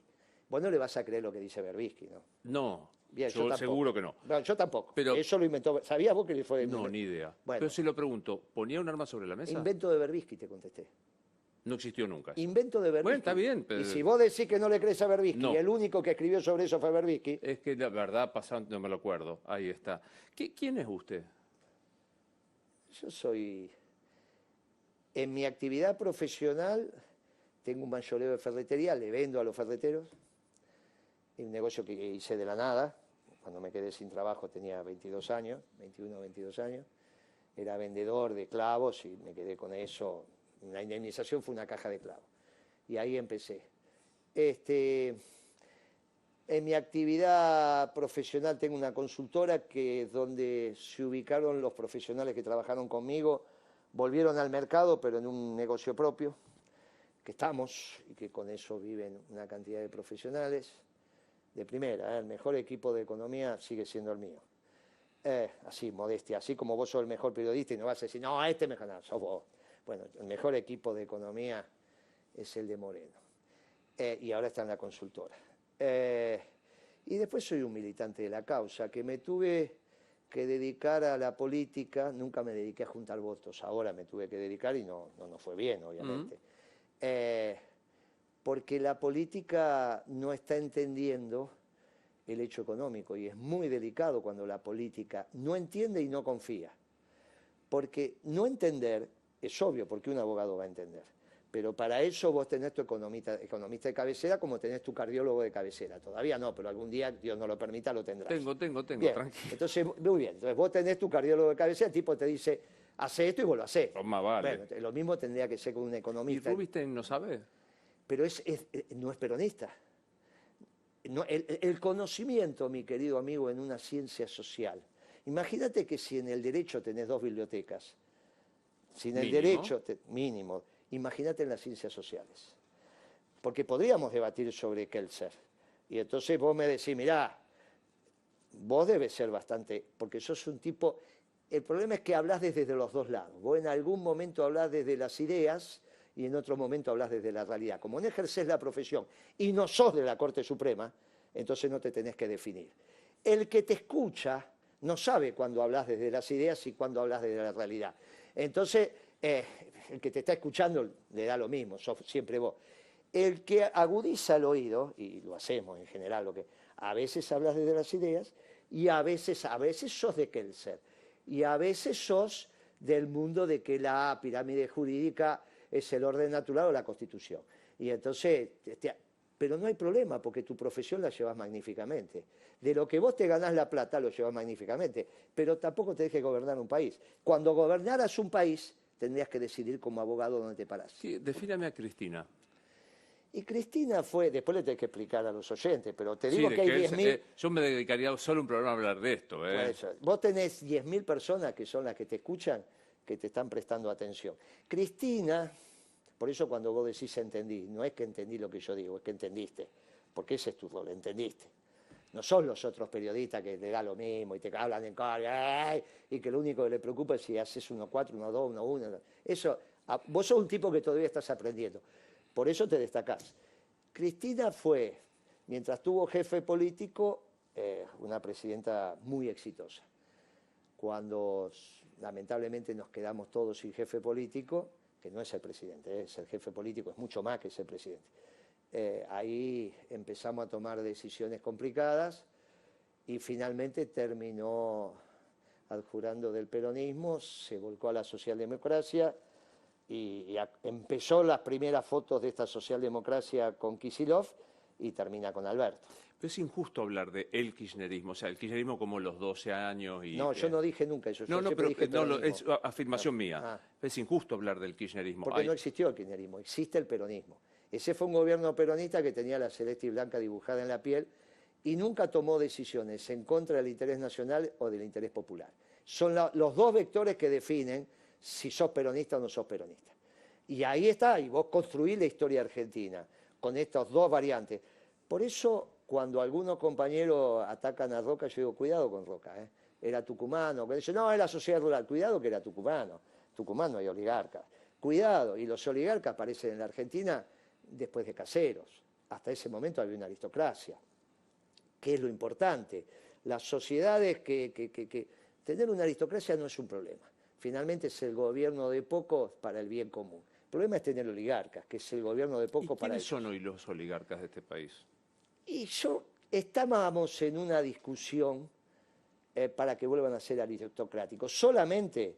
Vos no le vas a creer lo que dice Berbisky, ¿no? No, bien, yo seguro que no. No, yo tampoco. Pero, eso lo inventó. ¿Sabías vos que le fue? No, ni idea. Bueno, pero si lo pregunto, ¿ponía un arma sobre la mesa? Invento de Berbisky, te contesté. No existió nunca. Invento de Berbisky. Bueno, está bien. Pero... Y si vos decís que no le crees a Berbisky, no. y el único que escribió sobre eso fue Berbisky. Es que la verdad, no me lo acuerdo. Ahí está. ¿Quién es usted? Yo soy... En mi actividad profesional tengo un mayoreo de ferretería, le vendo a los ferreteros. Es un negocio que hice de la nada. Cuando me quedé sin trabajo tenía 22 años, 21 o 22 años. Era vendedor de clavos y me quedé con eso. La indemnización fue una caja de clavos. Y ahí empecé. En mi actividad profesional tengo una consultora que es donde se ubicaron los profesionales que trabajaron conmigo, volvieron al mercado, pero en un negocio propio, que estamos, y que con eso viven una cantidad de profesionales. De primera, el mejor equipo de economía sigue siendo el mío. Así, modestia, así como vos sos el mejor periodista y no vas a decir, no, este mejor, no, sos vos. Bueno, el mejor equipo de economía es el de Moreno. Y ahora está en la consultora. Y después soy un militante de la causa, que me tuve que dedicar a la política, nunca me dediqué a juntar votos, ahora me tuve que dedicar y no fue bien, obviamente. Porque la política no está entendiendo el hecho económico y es muy delicado cuando la política no entiende y no confía. Porque no entender es obvio, porque un abogado va a entender. Pero para eso vos tenés tu economista de cabecera como tenés tu cardiólogo de cabecera. Todavía no, pero algún día, Dios no lo permita, lo tendrás. Tengo, bien, tranquilo. Entonces, muy bien. Entonces vos tenés tu cardiólogo de cabecera, el tipo te dice, hace esto y vos lo hacés. Más vale. Bueno, lo mismo tendría que ser con un economista. ¿Y Rubinstein no sabe? Pero no es peronista. No, el conocimiento, mi querido amigo, en una ciencia social. Imagínate que si en el derecho tenés 2 bibliotecas, si en el derecho, mínimo, imagínate en las ciencias sociales. Porque podríamos debatir sobre Kelser. Y entonces vos me decís, mirá, vos debes ser bastante, porque sos un tipo... El problema es que hablás desde los dos lados. Vos en algún momento hablás desde las ideas y en otro momento hablas desde la realidad. Como no ejercés la profesión y no sos de la Corte Suprema, entonces no te tenés que definir. El que te escucha no sabe cuándo hablas desde las ideas y cuándo hablas desde la realidad. Entonces, el que te está escuchando le da lo mismo, sos siempre vos. El que agudiza el oído, y lo hacemos en general, lo que a veces hablas desde las ideas y a veces sos de Kelser y a veces sos del mundo de que la pirámide jurídica es el orden natural o la Constitución. Y entonces, pero no hay problema porque tu profesión la llevas magníficamente. De lo que vos te ganás la plata lo llevas magníficamente, pero tampoco tenés que gobernar un país. Cuando gobernaras un país, tendrías que decidir como abogado dónde te parás. Sí, defíname a Cristina. Y Cristina fue, después le tenés que explicar a los oyentes, pero te digo que hay 10.000... yo me dedicaría solo un programa a hablar de esto. Por eso, vos tenés 10.000 personas que son las que te escuchan, que te están prestando atención. Cristina, por eso cuando vos decís entendí, no es que entendí lo que yo digo, es que entendiste, porque ese es tu rol, entendiste. No son los otros periodistas que le da lo mismo y te hablan en cara y que lo único que le preocupa es si haces 1-4, 1-2, 1-1. Eso, vos sos un tipo que todavía estás aprendiendo. Por eso te destacás. Cristina fue, mientras tuvo jefe político, una presidenta muy exitosa. Cuando lamentablemente nos quedamos todos sin jefe político, que no es el presidente, es el jefe político, es mucho más que ser presidente. Ahí empezamos a tomar decisiones complicadas y finalmente terminó adjurando del peronismo, se volcó a la socialdemocracia y empezó las primeras fotos de esta socialdemocracia con Kicillof y termina con Alberto. Pero es injusto hablar de el kirchnerismo, o sea, el kirchnerismo como los 12 años y... No, yo no dije nunca eso. No, pero es afirmación mía. Es injusto hablar del kirchnerismo. Porque no existió el kirchnerismo, existe el peronismo. Ese fue un gobierno peronista que tenía la celeste y blanca dibujada en la piel y nunca tomó decisiones en contra del interés nacional o del interés popular. Son los dos vectores que definen si sos peronista o no sos peronista. Y ahí está, y vos construís la historia argentina con estas dos variantes. Por eso, cuando algunos compañeros atacan a Roca, yo digo, cuidado con Roca, era tucumano. Cuando dicen, no, es la sociedad rural, cuidado que era tucumano. Tucumano hay oligarcas. Cuidado, y los oligarcas aparecen en la Argentina después de Caseros. Hasta ese momento había una aristocracia. ¿Qué es lo importante? Las sociedades tener una aristocracia no es un problema. Finalmente es el gobierno de pocos para el bien común. El problema es tener oligarcas, que es el gobierno de pocos para ellos. ¿Quiénes son hoy los oligarcas de este país? Y estábamos en una discusión para que vuelvan a ser aristocráticos. Solamente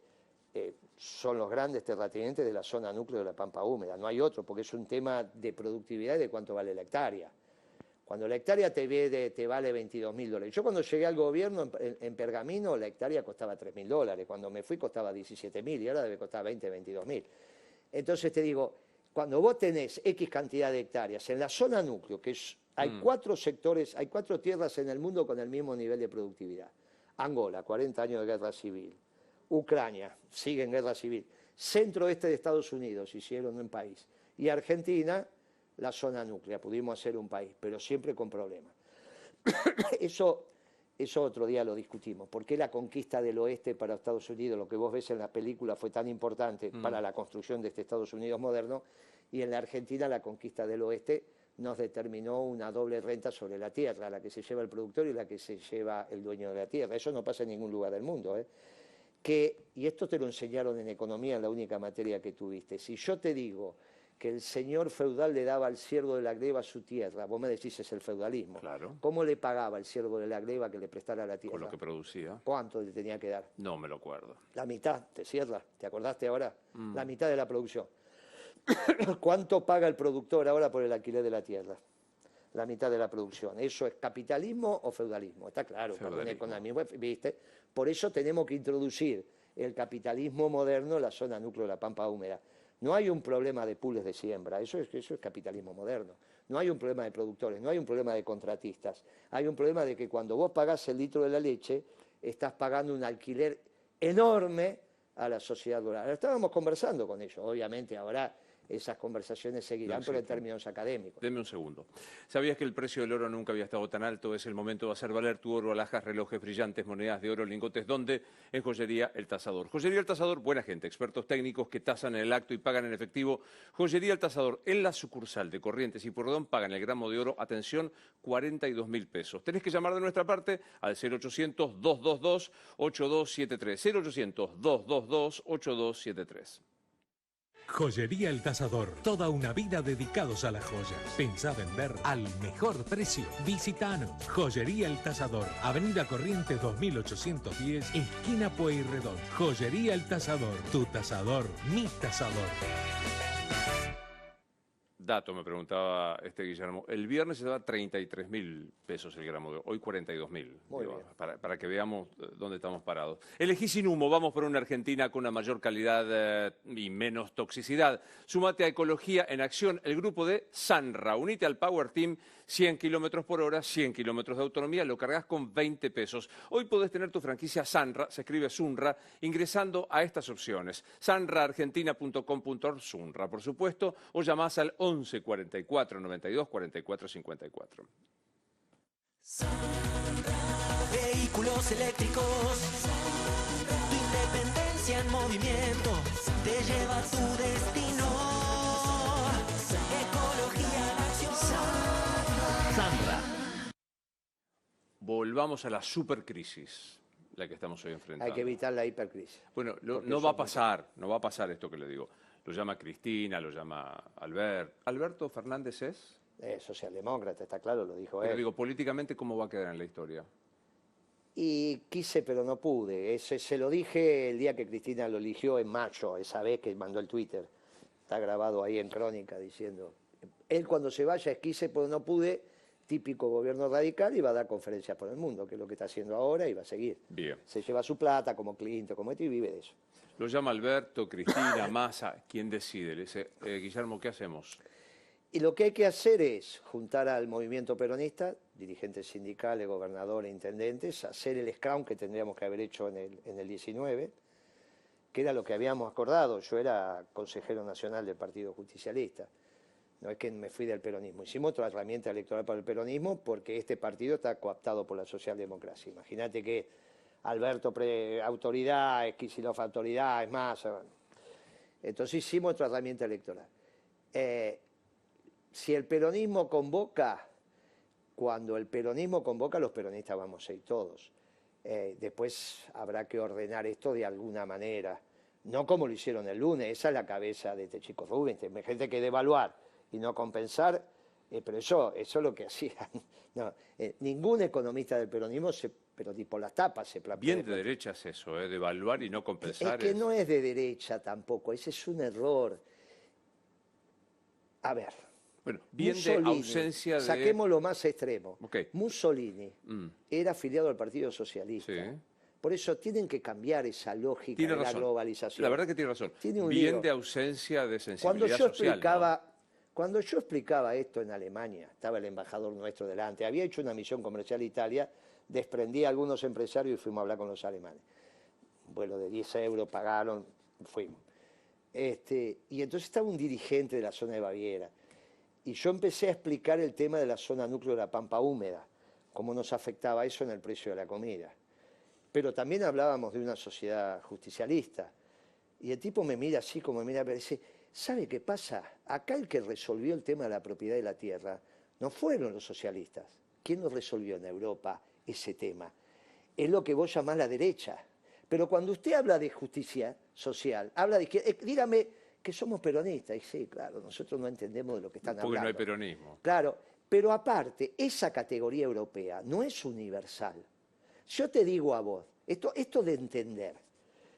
son los grandes terratenientes de la zona núcleo de la Pampa Húmeda, no hay otro, porque es un tema de productividad y de cuánto vale la hectárea. Cuando la hectárea te vale $22.000. Yo cuando llegué al gobierno en Pergamino, la hectárea costaba $3.000. Cuando me fui costaba $17.000 y ahora debe costar 20, $22.000. Entonces te digo, cuando vos tenés X cantidad de hectáreas en la zona núcleo, que hay 4 sectores, hay 4 tierras en el mundo con el mismo nivel de productividad. Angola, 40 años de guerra civil. Ucrania, sigue en guerra civil. Centro-este de Estados Unidos, hicieron un país. Y Argentina, la zona núclea, pudimos hacer un país, pero siempre con problemas. Eso otro día lo discutimos. ¿Por qué la conquista del oeste para Estados Unidos, lo que vos ves en la película, fue tan importante para la construcción de este Estados Unidos moderno? Y en la Argentina la conquista del oeste nos determinó una doble renta sobre la tierra, la que se lleva el productor y la que se lleva el dueño de la tierra. Eso no pasa en ningún lugar del mundo, y esto te lo enseñaron en economía, en la única materia que tuviste. Si yo te digo que el señor feudal le daba al siervo de la gleba su tierra, vos me decís es el feudalismo. Claro. ¿Cómo le pagaba el siervo de la gleba que le prestara la tierra? Con lo que producía. ¿Cuánto le tenía que dar? No me lo acuerdo. La mitad, te cierra, ¿te acordaste ahora? La mitad de la producción. ¿Cuánto paga el productor ahora por el alquiler de la tierra? La mitad de la producción. ¿Eso es capitalismo o feudalismo? Está claro, una economía, ¿viste? Por eso tenemos que introducir el capitalismo moderno en la zona núcleo de la Pampa Húmeda. No hay un problema de pools de siembra, eso es capitalismo moderno. No hay un problema de productores, no hay un problema de contratistas. Hay un problema de que cuando vos pagás el litro de la leche, estás pagando un alquiler enorme a la sociedad rural. Estábamos conversando con ellos, obviamente ahora esas conversaciones seguirán, pero en términos académicos. Deme un segundo. ¿Sabías que el precio del oro nunca había estado tan alto? Es el momento de hacer valer tu oro, alhajas, relojes, brillantes, monedas de oro, lingotes. ¿Dónde? En Joyería El Tasador. Joyería El Tasador, buena gente, expertos técnicos que tasan en el acto y pagan en efectivo. Joyería El Tasador, en la sucursal de Corrientes y Pueyrredón pagan el gramo de oro, atención, 42.000 pesos. Tenés que llamar de nuestra parte al 0800-222-8273. 0800-222-8273. Joyería El Tasador, toda una vida dedicados a las joyas. Pensá vender al mejor precio. Visitanos. Joyería El Tasador, Avenida Corrientes 2810, esquina Pueyrredón. Joyería El Tasador, tu tasador, mi tasador. Dato, me preguntaba Guillermo. El viernes se daba 33.000 pesos el gramo de oro, hoy 42.000. Para que veamos dónde estamos parados. Elegí sin humo, vamos por una Argentina con una mayor calidad y menos toxicidad. Súmate a Ecología en Acción, el grupo de Sanra. Unite al Power Team, 100 kilómetros por hora, 100 kilómetros de autonomía, lo cargas con 20 pesos. Hoy podés tener tu franquicia Sanra, se escribe Sunra, ingresando a estas opciones. sanraargentina.com.ar, Sunra, por supuesto, o llamás al 11 44 92 44 54. Vehículos eléctricos, tu independencia en movimiento, te lleva a tu destino. Ecología en Acción. volvamos a la supercrisis, la que estamos hoy enfrentando. Hay que evitar la hipercrisis. Bueno, no va a pasar esto que le digo. Lo llama Cristina, lo llama ¿Alberto Fernández es? Socialdemócrata, está claro, lo dijo Pero él. digo, políticamente, ¿cómo va a quedar en la historia? Y quise, pero no pude. Se lo dije el día que Cristina lo eligió en mayo, esa vez que mandó el Twitter. Está grabado ahí en Crónica diciendo, él cuando se vaya es quise, pero no pude, típico gobierno radical, y va a dar conferencias por el mundo, que es lo que está haciendo ahora y va a seguir. Bien. Se lleva su plata como Clinton, como esto, y vive de eso. Lo llama Alberto, Cristina, Massa, ¿quién decide? Le dice, Guillermo, ¿qué hacemos? Y lo que hay que hacer es juntar al movimiento peronista, dirigentes sindicales, gobernadores, intendentes, hacer el scrum que tendríamos que haber hecho en el 19, que era lo que habíamos acordado. Yo era consejero nacional del Partido Justicialista. No es que me fui del peronismo. Hicimos otra herramienta electoral para el peronismo porque este partido está cooptado por la socialdemocracia. Imagínate que Alberto autoridad, Kicillof autoridad, es más. Entonces hicimos otra herramienta electoral. Si el peronismo convoca, cuando el peronismo convoca, los peronistas vamos a ir todos. Después habrá que ordenar esto de alguna manera. No como lo hicieron el lunes, esa es la cabeza de este chico Rubén. Gente que devaluar y no compensar, pero eso es lo que hacían. No, ningún economista del peronismo, pero tipo las tapas se plantea. Bien de derecha es eso, devaluar y no compensar. Es que no es de derecha tampoco, ese es un error. A ver. Bueno, bien Mussolini, de ausencia de... Saquemos lo más extremo. Okay. Mussolini era afiliado al Partido Socialista. Sí. Por eso tienen que cambiar esa lógica de la globalización. La verdad que tiene razón. Bien lío. De ausencia de sensibilidad social. Cuando yo explicaba esto en Alemania, estaba el embajador nuestro delante, había hecho una misión comercial a Italia, desprendí a algunos empresarios y fuimos a hablar con los alemanes. Un vuelo de 10 euros pagaron, fuimos. Y entonces estaba un dirigente de la zona de Baviera. Y yo empecé a explicar el tema de la zona núcleo de la Pampa Húmeda, cómo nos afectaba eso en el precio de la comida. Pero también hablábamos de una sociedad justicialista. Y el tipo me mira así como me mira, pero dice, ¿sabe qué pasa? Acá el que resolvió el tema de la propiedad de la tierra no fueron los socialistas. ¿Quién nos resolvió en Europa ese tema? Es lo que vos llamás la derecha. Pero cuando usted habla de justicia social, habla de izquierda, dígame que somos peronistas. Y sí, claro, nosotros no entendemos de lo que están hablando. Porque no hay peronismo. Claro, pero aparte, esa categoría europea no es universal. Yo te digo a vos, esto de entender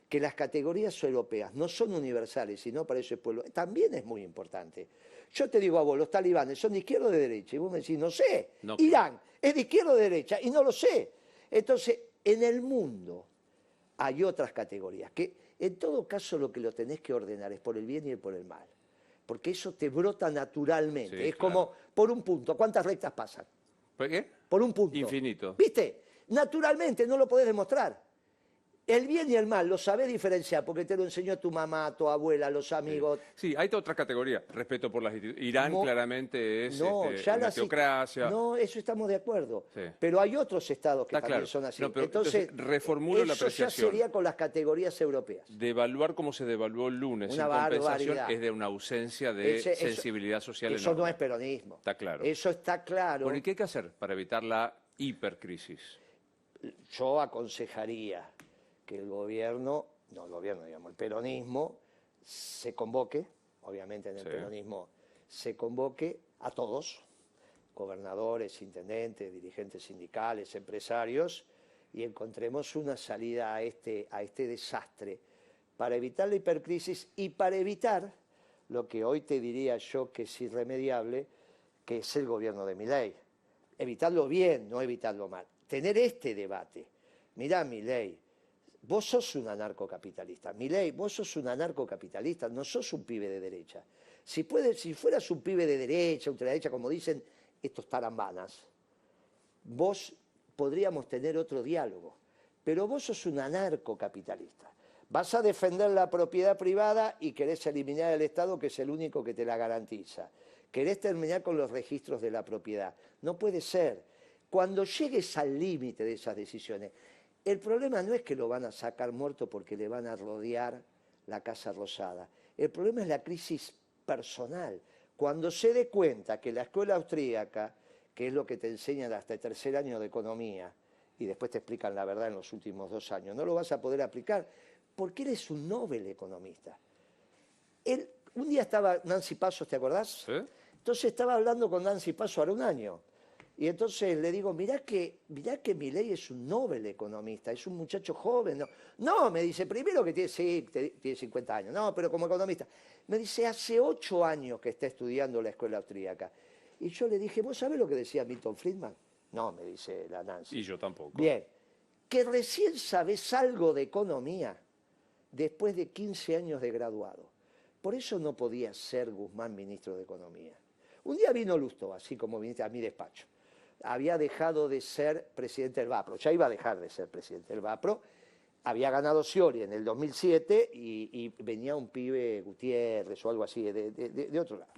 que las categorías europeas no son universales, sino para ese pueblo, también es muy importante. Yo te digo a vos, los talibanes son de izquierda o de derecha, y vos me decís, no sé. No. Irán es de izquierda o de derecha, y no lo sé. Entonces, en el mundo hay otras categorías, que en todo caso lo que lo tenés que ordenar es por el bien y por el mal. Porque eso te brota naturalmente. Sí, es claro. Como por un punto. ¿Cuántas rectas pasan? ¿Por qué? Por un punto. Infinito. ¿Viste? Naturalmente no lo podés demostrar. El bien y el mal lo sabés diferenciar porque te lo enseñó tu mamá, tu abuela, los amigos. Sí, hay otra categoría, respeto por las instituciones. Irán claramente es una teocracia. No, eso estamos de acuerdo. Sí. Pero hay otros estados que también son así. No, entonces reformulo la apreciación. Eso ya sería con las categorías europeas. Devaluar como se devaluó el lunes sin compensación es de una ausencia de sensibilidad social enorme. Eso no es peronismo. Está claro. Eso está claro. Bueno, ¿y qué hay que hacer para evitar la hipercrisis? Yo aconsejaría que el peronismo se convoque, obviamente en el peronismo se convoque a todos, gobernadores, intendentes, dirigentes sindicales, empresarios, y encontremos una salida a este desastre para evitar la hipercrisis y para evitar lo que hoy te diría yo que es irremediable, que es el gobierno de Milei. Evitarlo bien, no evitarlo mal. Tener este debate. Mirá, Milei, vos sos un anarcocapitalista. Milei, vos sos un anarcocapitalista, no sos un pibe de derecha. Si fueras un pibe de derecha, ultraderecha, como dicen estos tarambanas, vos podríamos tener otro diálogo. Pero vos sos un anarcocapitalista. Vas a defender la propiedad privada y querés eliminar el Estado, que es el único que te la garantiza. Querés terminar con los registros de la propiedad. No puede ser. Cuando llegues al límite de esas decisiones, el problema no es que lo van a sacar muerto porque le van a rodear la Casa Rosada. El problema es la crisis personal. Cuando se dé cuenta que la escuela austríaca, que es lo que te enseñan hasta el tercer año de economía, y después te explican la verdad en los últimos 2 años. No lo vas a poder aplicar porque eres un Nobel economista. Un día estaba Nancy Pasos, ¿te acordás? ¿Sí? Entonces estaba hablando con Nancy Pasos ahora un año. Y entonces le digo, mirá que Milei es un Nobel economista, es un muchacho joven. No, me dice, primero que tiene 50 años. No, pero como economista. Me dice, hace 8 años que está estudiando la escuela austríaca. Y yo le dije, ¿vos sabés lo que decía Milton Friedman? No, me dice la Nancy. Y yo tampoco. Bien, que recién sabés algo de economía después de 15 años de graduado. Por eso no podía ser Guzmán ministro de Economía. Un día vino Lustó, así como viniste a mi despacho. Había dejado de ser presidente del BAPRO, ya iba a dejar de ser presidente del BAPRO, había ganado Scioli en el 2007 y venía un pibe Gutiérrez o algo así de otro lado,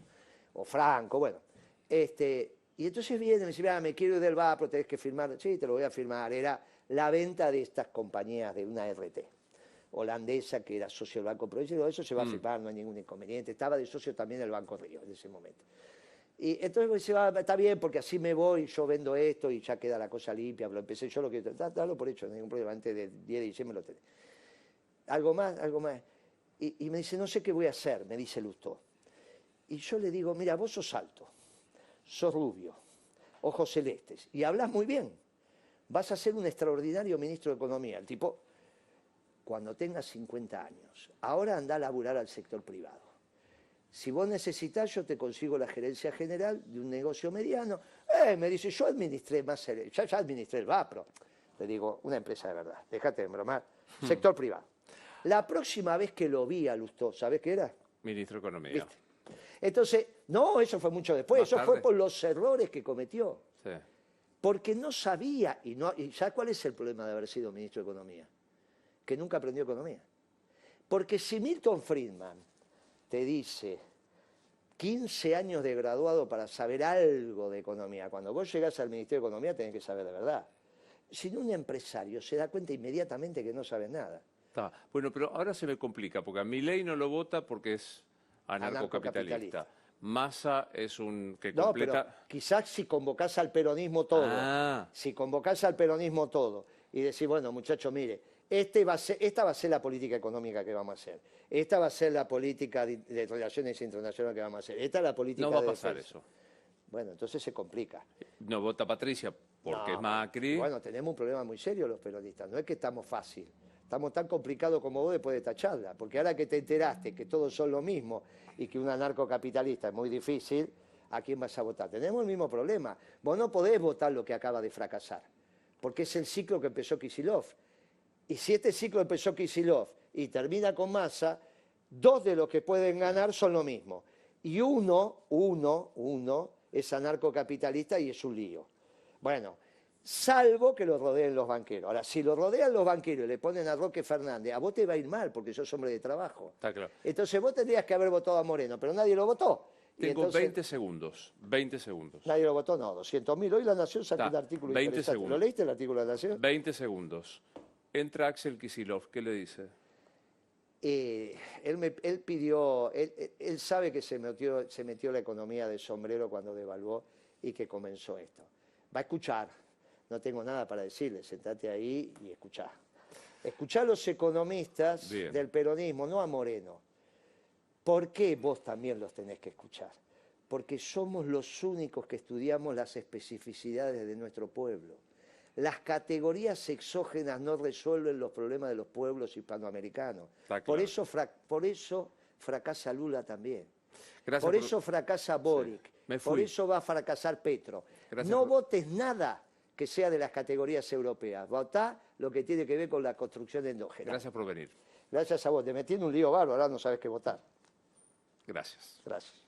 o Franco, bueno. Y entonces viene y me dice, mira, me quiero ir del BAPRO, tenés que firmar. Sí, te lo voy a firmar. Era la venta de estas compañías de una RT holandesa que era socio del Banco Provincia. Eso se va a firmar, no hay ningún inconveniente. Estaba de socio también el Banco Río en ese momento. Y entonces me dice, está bien, porque así me voy, yo vendo esto y ya queda la cosa limpia. Lo empecé yo, lo que dalo por hecho, no hay ningún problema. Antes del 10 de diciembre lo tenés. Algo más, algo más. Y me dice, no sé qué voy a hacer, me dice Lustó. Y yo le digo, mira, vos sos alto, sos rubio, ojos celestes, y hablas muy bien. Vas a ser un extraordinario ministro de Economía. El tipo, cuando tengas 50 años, ahora anda a laburar al sector privado. Si vos necesitas, yo te consigo la gerencia general de un negocio mediano. Me dice, yo administré ya administré el BAPRO. Le digo, una empresa de verdad, déjate de bromar. Sector privado. La próxima vez que lo vi a Lustó, ¿sabés qué era? Ministro de Economía. ¿Viste? Entonces, no, eso fue mucho después, eso fue por los errores que cometió. Sí. Porque no sabía, y ¿sabes cuál es el problema de haber sido ministro de Economía? Que nunca aprendió economía. Porque si Milton Friedman te dice 15 años de graduado para saber algo de economía, cuando vos llegás al Ministerio de Economía tenés que saber de verdad. Si no, un empresario se da cuenta inmediatamente que no sabe nada. Está. Bueno, pero ahora se me complica, porque a Milei no lo vota porque es anarcocapitalista. Massa es un que completa... No, pero quizás si convocás al peronismo todo, si convocás al peronismo todo y decís, bueno, muchachos, mire, esta va a ser la política económica que vamos a hacer, esta va a ser la política de relaciones internacionales que vamos a hacer, esta es la política de No va a pasar defensa. eso. Bueno, entonces se complica. No vota Patricia porque es Macri. Bueno, tenemos un problema muy serio los peronistas, no es que estamos fácil. Estamos tan complicados como vos después de esta charla, porque ahora que te enteraste que todos son lo mismo y que un anarcocapitalista es muy difícil, ¿a quién vas a votar? Tenemos el mismo problema. Vos no podés votar lo que acaba de fracasar, porque es el ciclo que empezó Kicillof. Y si este ciclo empezó Kicillof y termina con Massa, 2 de los que pueden ganar son lo mismo. Y uno es anarcocapitalista y es un lío. Bueno, salvo que lo rodeen los banqueros. Ahora, si lo rodean los banqueros y le ponen a Roque Fernández, a vos te va a ir mal porque sos hombre de trabajo. Está claro. Entonces vos tendrías que haber votado a Moreno, pero nadie lo votó. Tengo entonces, 20 segundos. 20 segundos. Nadie lo votó, no, 200.000. Hoy La Nación sacó un artículo 20 interesante. segundos. ¿Lo leíste el artículo de La Nación? 20 segundos. Entra Axel Kicillof, ¿qué le dice? Él pidió, él sabe que se metió la economía de sombrero cuando devaluó y que comenzó esto. Va a escuchar, no tengo nada para decirle, sentate ahí y escuchá. Escuchá a los economistas del peronismo, no a Moreno. ¿Por qué vos también los tenés que escuchar? Porque somos los únicos que estudiamos las especificidades de nuestro pueblo. Las categorías exógenas no resuelven los problemas de los pueblos hispanoamericanos. Claro. Por eso fracasa Lula también. Por eso fracasa Boric. Por eso va a fracasar Petro. No votes nada que sea de las categorías europeas. Votá lo que tiene que ver con la construcción endógena. Gracias por venir. Gracias a vos. Te metí en un lío bárbaro, ahora no sabes qué votar. Gracias. Gracias.